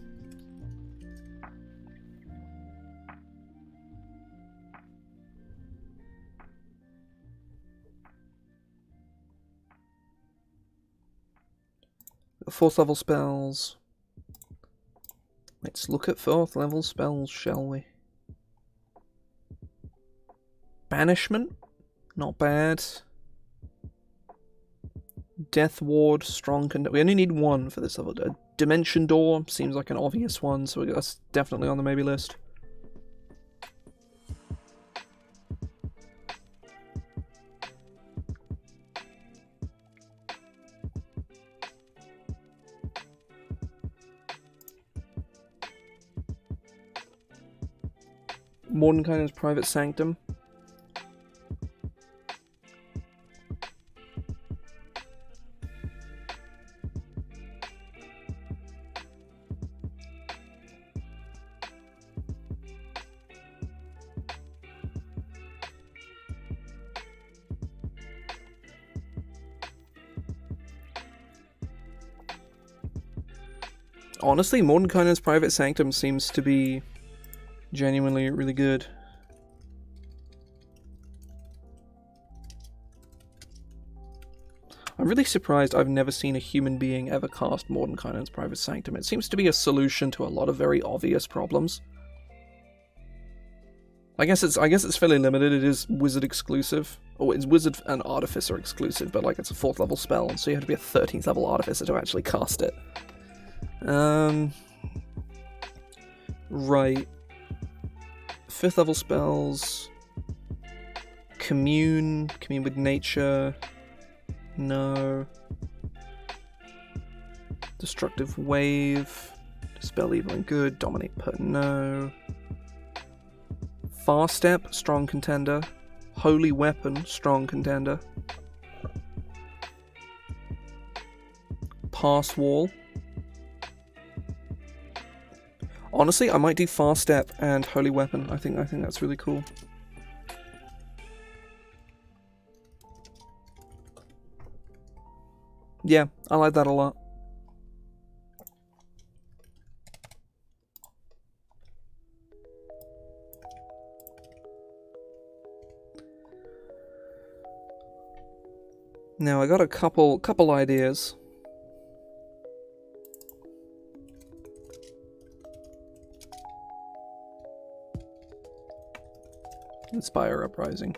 The 4th level spells. Let's look at 4th level spells, shall we? Banishment, not bad. Death Ward, strong. We only need one for this level. Dimension Door seems like an obvious one, so that's definitely on the maybe list. Mordenkainen's Private Sanctum. Honestly, Mordenkainen's Private Sanctum seems to be genuinely really good. I'm really surprised I've never seen a human being ever cast Mordenkainen's Private Sanctum. It seems to be a solution to a lot of very obvious problems. I guess it's fairly limited. It is wizard exclusive. Oh, it's wizard and artificer exclusive, but like it's a 4th level spell, so you have to be a 13th level artificer to actually cast it. Right. 5th level spells. Commune with nature. No. Destructive Wave. Dispel evil and good. Dominate put no. Far Step, strong contender. Holy Weapon, strong contender. Pass Wall. Honestly, I might do Fast Step and Holy Weapon. I think that's really cool. Yeah, I like that a lot. Now I got a couple ideas. Inspire Uprising.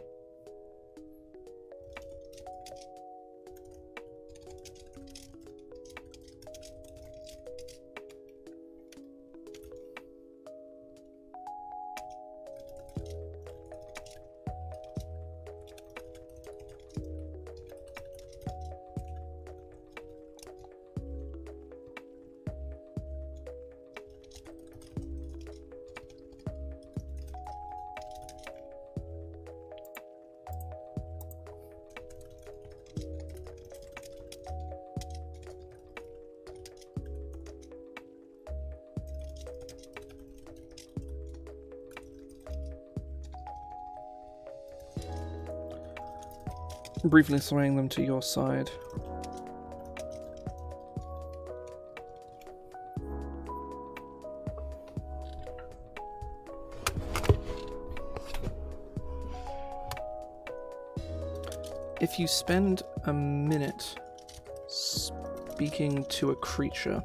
Briefly swaying them to your side. If you spend a minute speaking to a creature,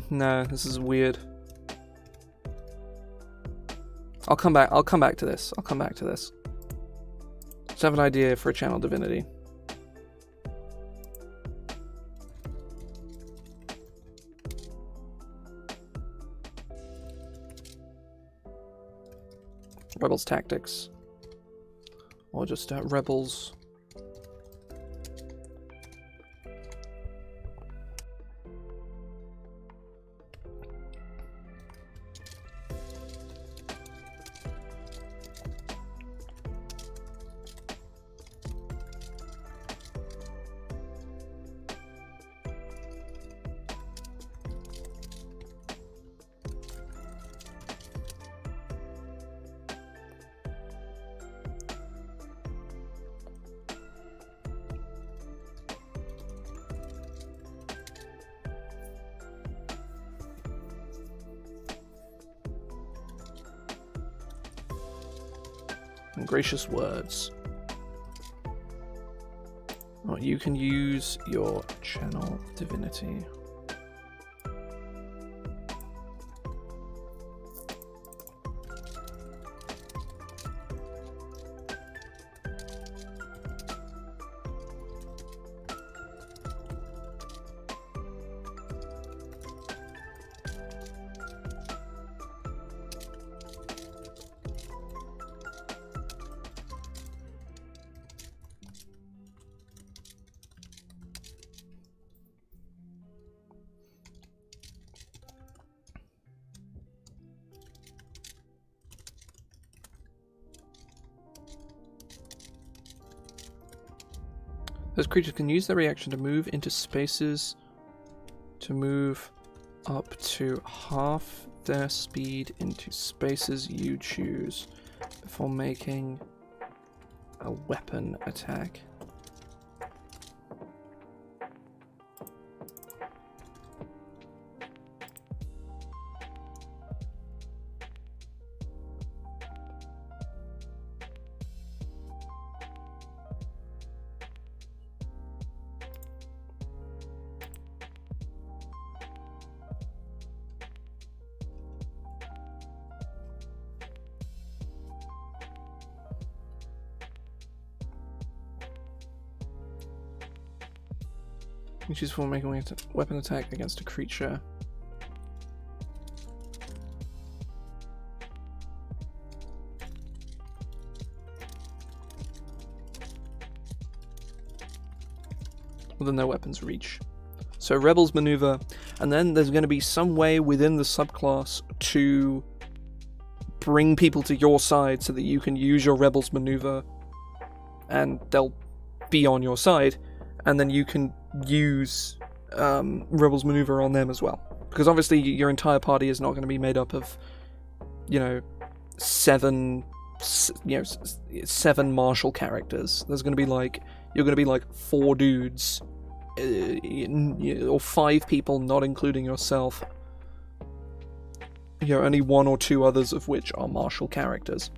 no, this is weird. I'll come back to this. Just have an idea for a channel divinity. Rebels tactics. Or just rebels. And gracious words. Oh, you can use your channel divinity. Those creatures can use their reaction to move into spaces to move up to half their speed into spaces you choose before making a weapon attack. You choose for making a weapon attack against a creature. Within their weapon's reach. So Rebels maneuver, and then there's going to be some way within the subclass to bring people to your side so that you can use your Rebels maneuver and they'll be on your side, and then you can use Rebels maneuver on them as well. Because obviously your entire party is not going to be made up of, seven martial characters. There's going to be you're going to be 4 dudes, or 5 people, not including yourself. Only 1 or 2 others of which are martial characters.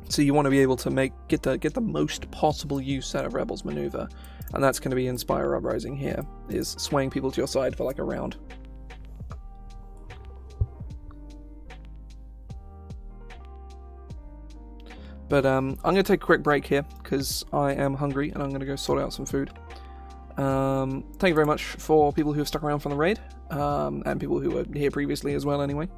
So you want to be able to get the most possible use out of Rebels maneuver, and that's going to be Inspire Uprising here, is swaying people to your side for a round. But I'm going to take a quick break here because I am hungry and I'm going to go sort out some food. Thank you very much for people who have stuck around from the raid, and people who were here previously as well anyway.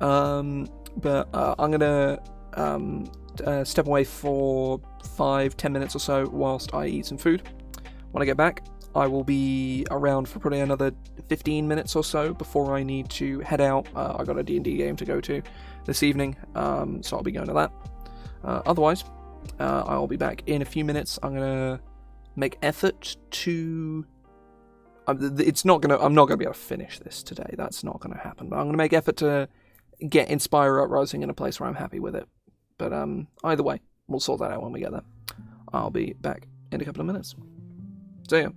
But I'm going to step away for 5-10 minutes or so whilst I eat some food. When I get back, I will be around for probably another 15 minutes or so before I need to head out. I got a D&D game to go to this evening, so I'll be going to that. Otherwise, I'll be back in a few minutes. I'm gonna make effort to. I'm not gonna be able to finish this today. That's not gonna happen. But I'm gonna make effort to get Inspire Uprising in a place where I'm happy with it. But either way, we'll sort that out when we get there. I'll be back in a couple of minutes. See ya.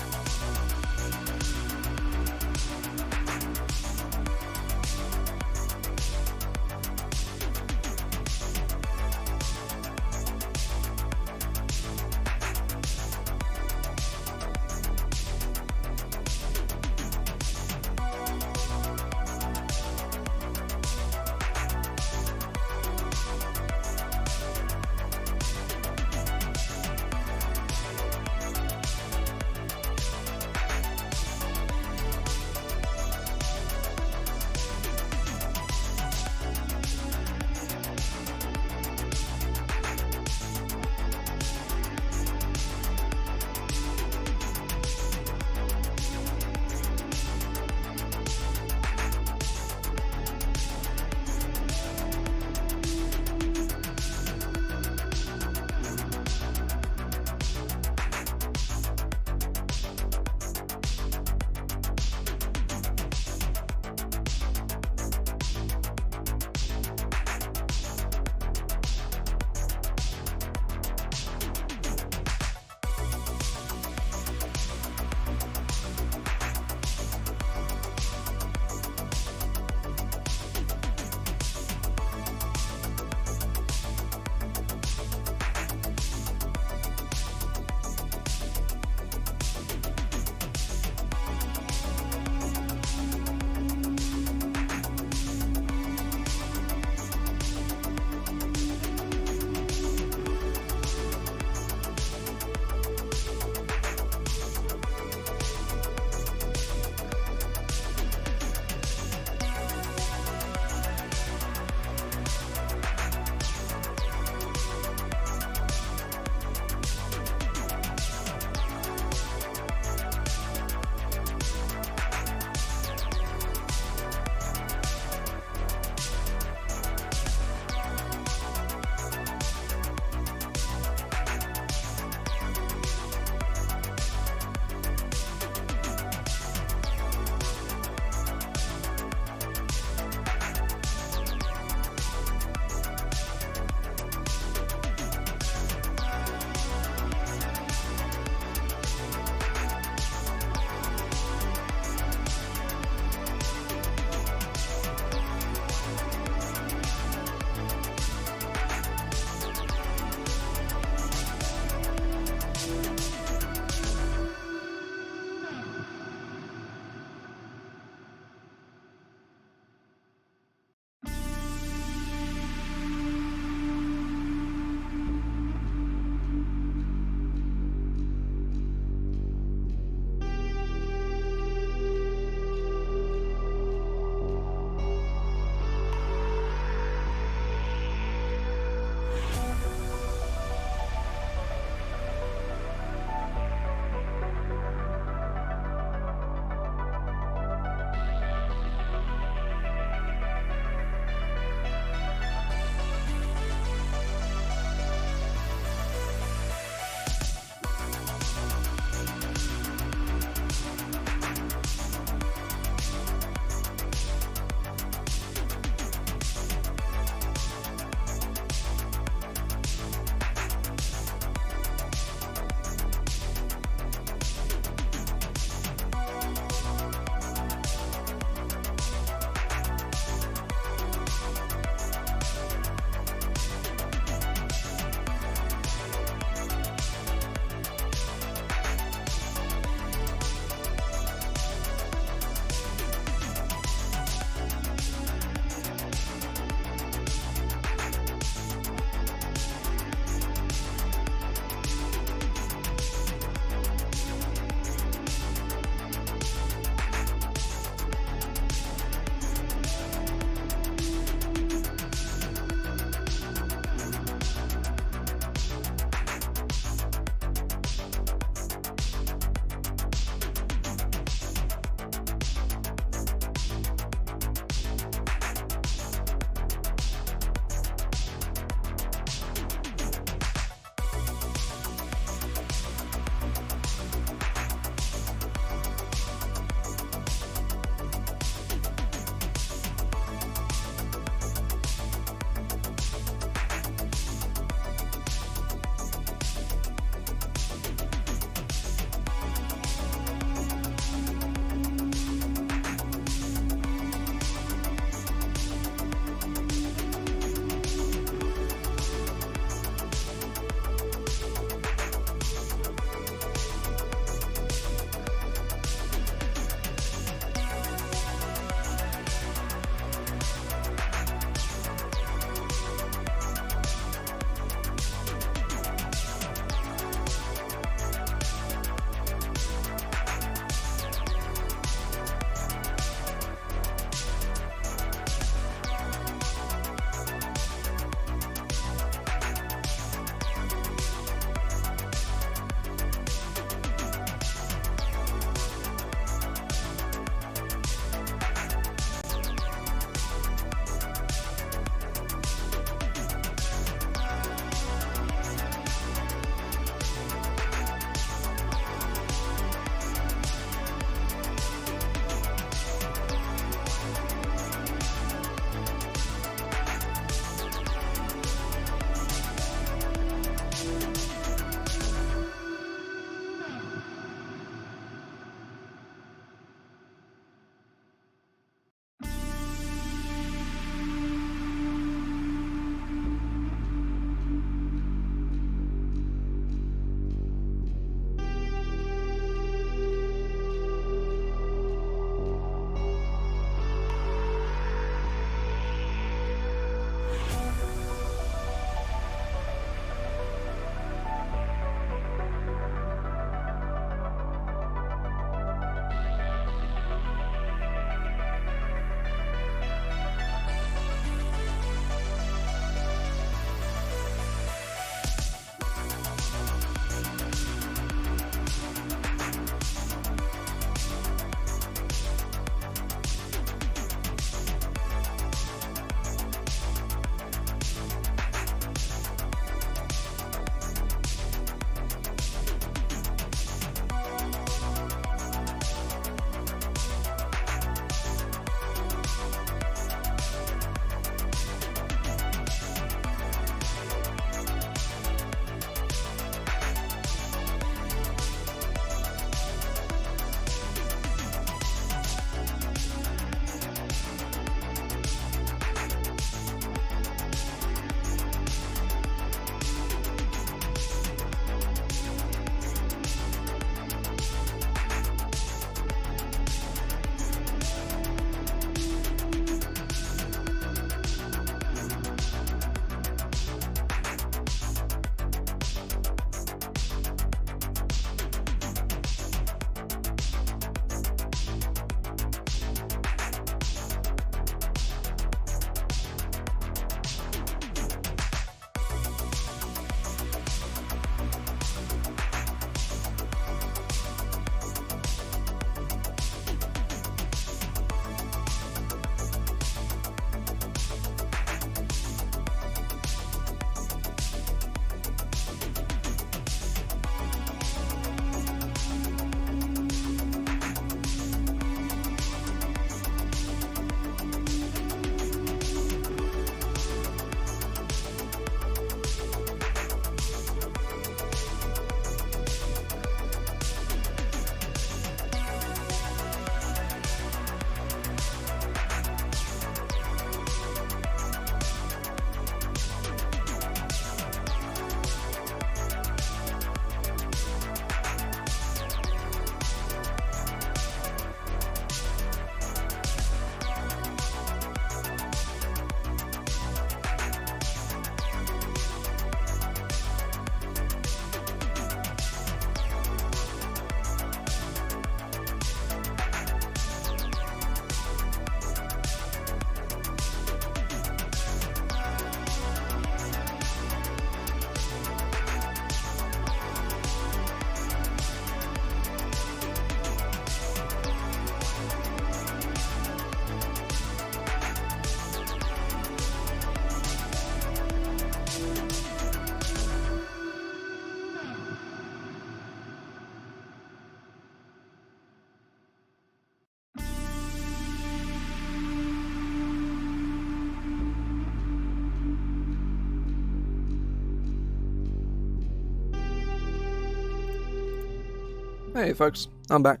Hey folks, I'm back.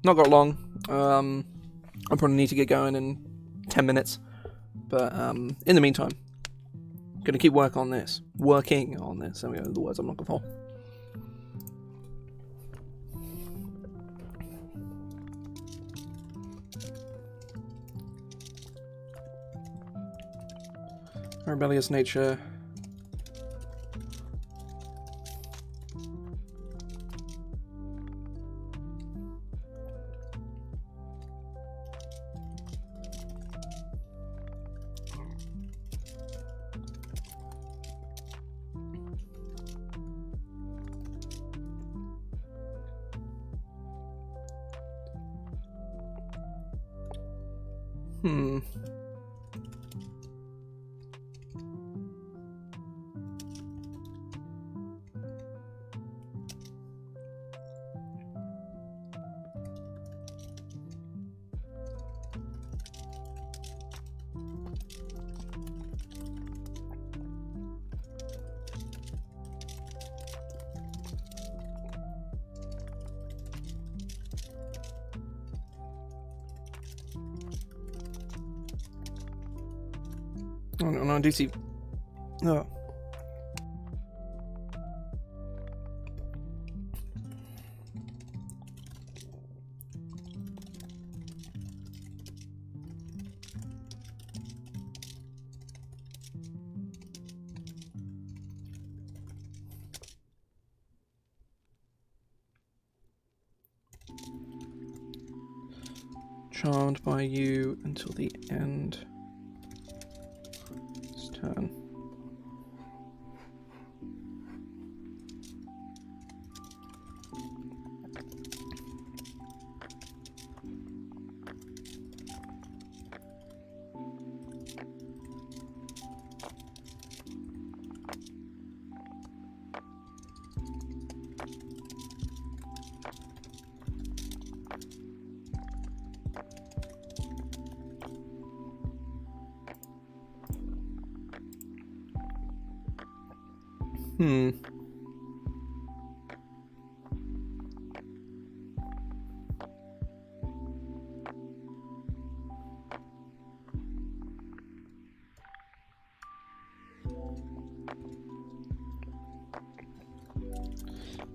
Not got long. I probably need to get going in 10 minutes. But in the meantime, gonna keep working on this. There we go, the words I'm looking for. Rebellious nature. Oh no, I do see. Oh. Charmed by you until the end. This turn.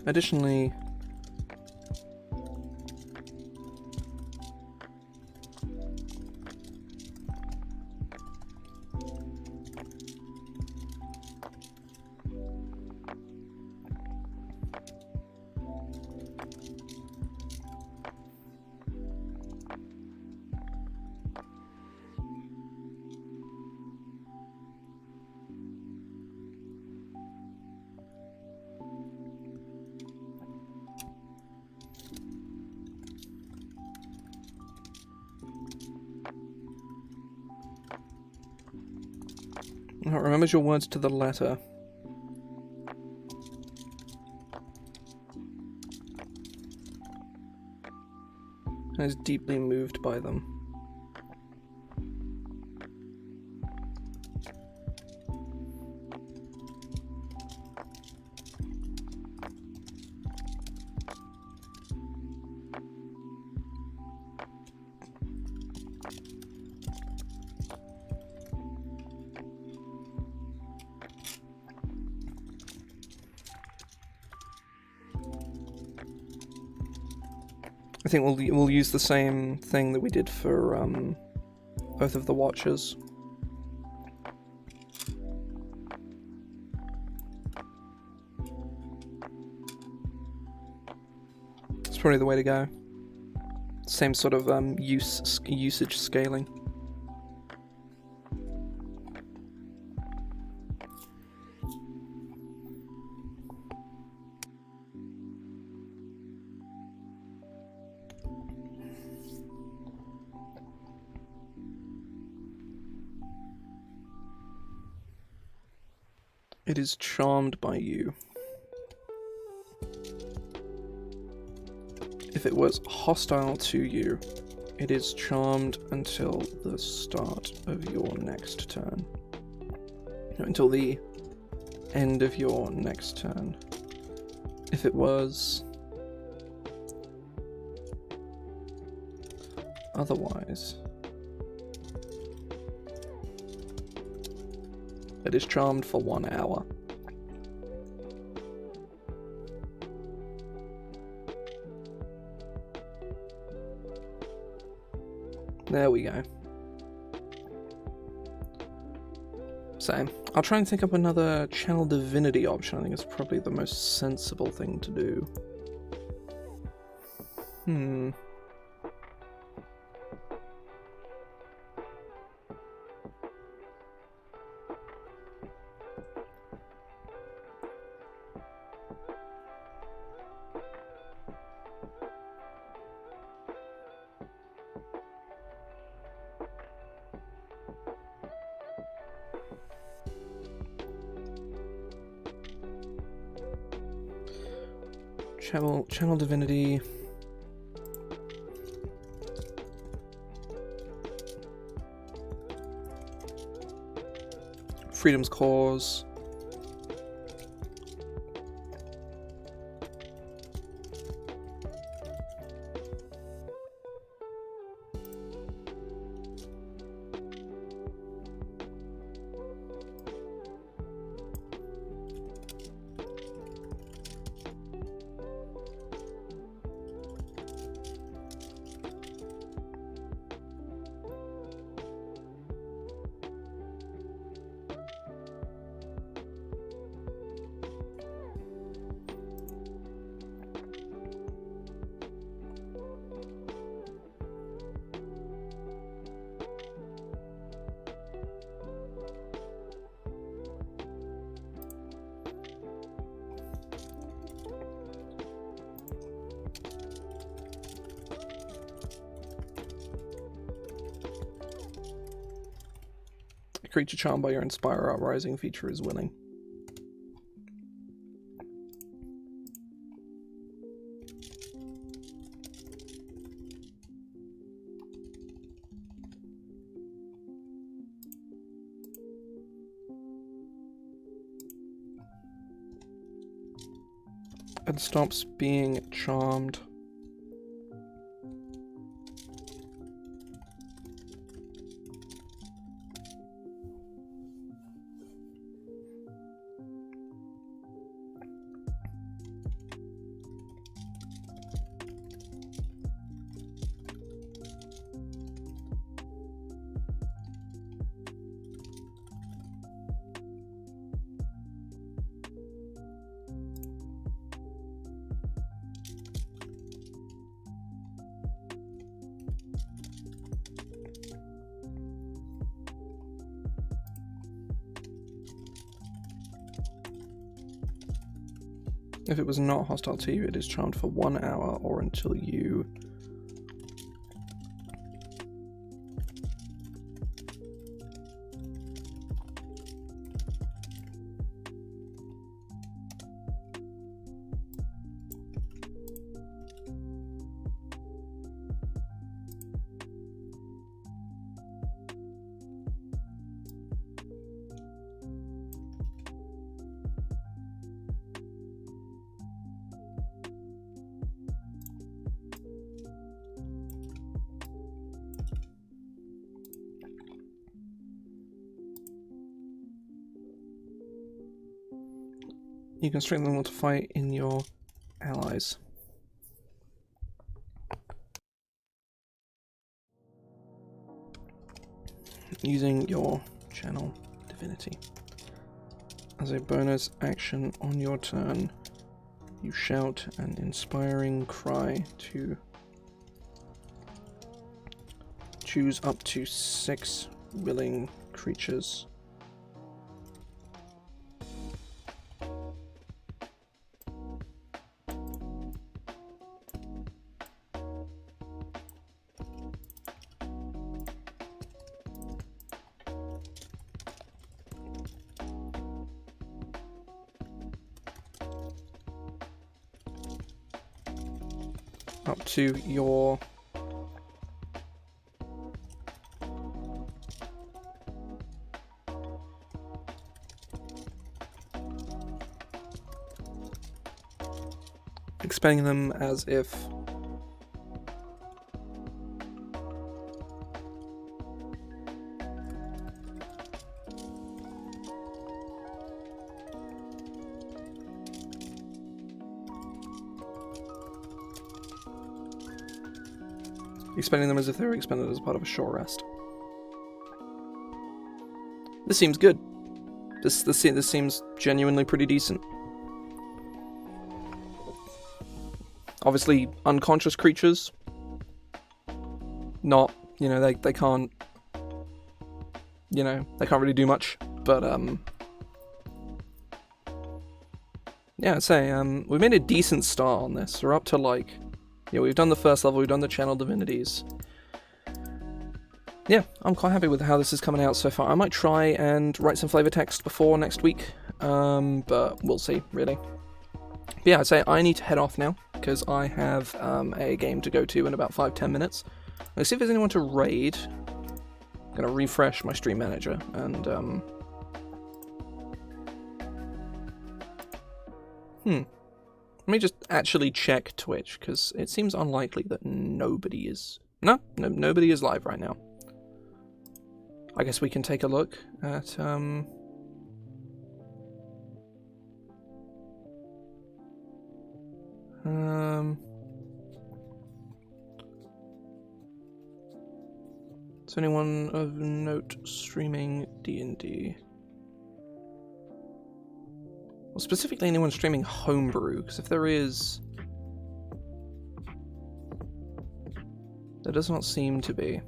Additionally, remembers your words to the letter. And is deeply moved by them. I think we'll use the same thing that we did for Oath of the Watchers. It's probably the way to go. Same sort of usage scaling. It is charmed by you. If it was hostile to you, it is charmed until the start of your next turn. No, until the end of your next turn. If it was otherwise. It is charmed for 1 hour. There we go. Same. I'll try and think up another channel divinity option. I think it's probably the most sensible thing to do. Channel divinity. Freedom's cause. A creature charmed by your Inspire Uprising feature is winning. It stops being charmed. If it was not hostile to you, it is charmed for 1 hour or until you can strengthen them to fight in your allies. Using your channel divinity. As a bonus action on your turn, you shout an inspiring cry to choose up to 6 willing creatures. Up to your expending them as if expending them as if they were expended as part of a short rest. This seems good. This seems genuinely pretty decent. Obviously, unconscious creatures. Not, they can't, they can't really do much. But, yeah, I'd say, we've made a decent start on this. We're up to, we've done the first level, we've done the channel divinities. Yeah, I'm quite happy with how this is coming out so far. I might try and write some flavor text before next week, but we'll see, really. But yeah, I'd say I need to head off now, because I have a game to go to in about 5-10 minutes. Let's see if there's anyone to raid. I'm going to refresh my stream manager, and let me just actually check Twitch, because it seems unlikely that nobody is... nobody is live right now. I guess we can take a look at, Is anyone of note streaming D&D? Well, specifically anyone streaming Homebrew, because if there is... There does not seem to be.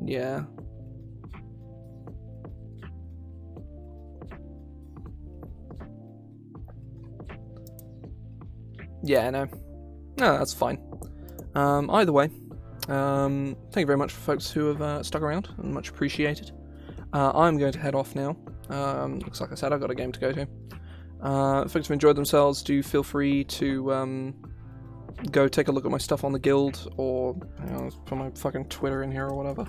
Yeah. Yeah, no, that's fine. Either way, thank you very much for folks who have stuck around, and much appreciated. I'm going to head off now. Looks like I said, I've got a game to go to. If folks have enjoyed themselves, do feel free to go take a look at my stuff on the guild, or put my fucking Twitter in here or whatever.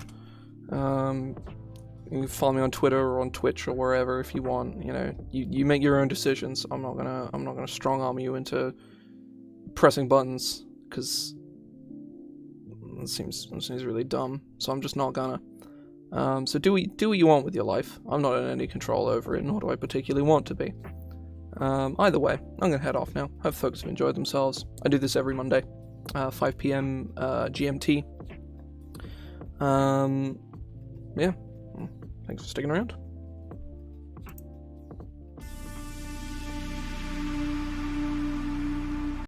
You can follow me on Twitter or on Twitch or wherever if you want. You make your own decisions. I'm not gonna strong arm you into pressing buttons, because it seems really dumb. So I'm just not gonna. So do what you want with your life. I'm not in any control over it, nor do I particularly want to be. Either way, I'm gonna head off now. Hope folks have enjoyed themselves. I do this every Monday, 5 PM GMT. Yeah, thanks for sticking around.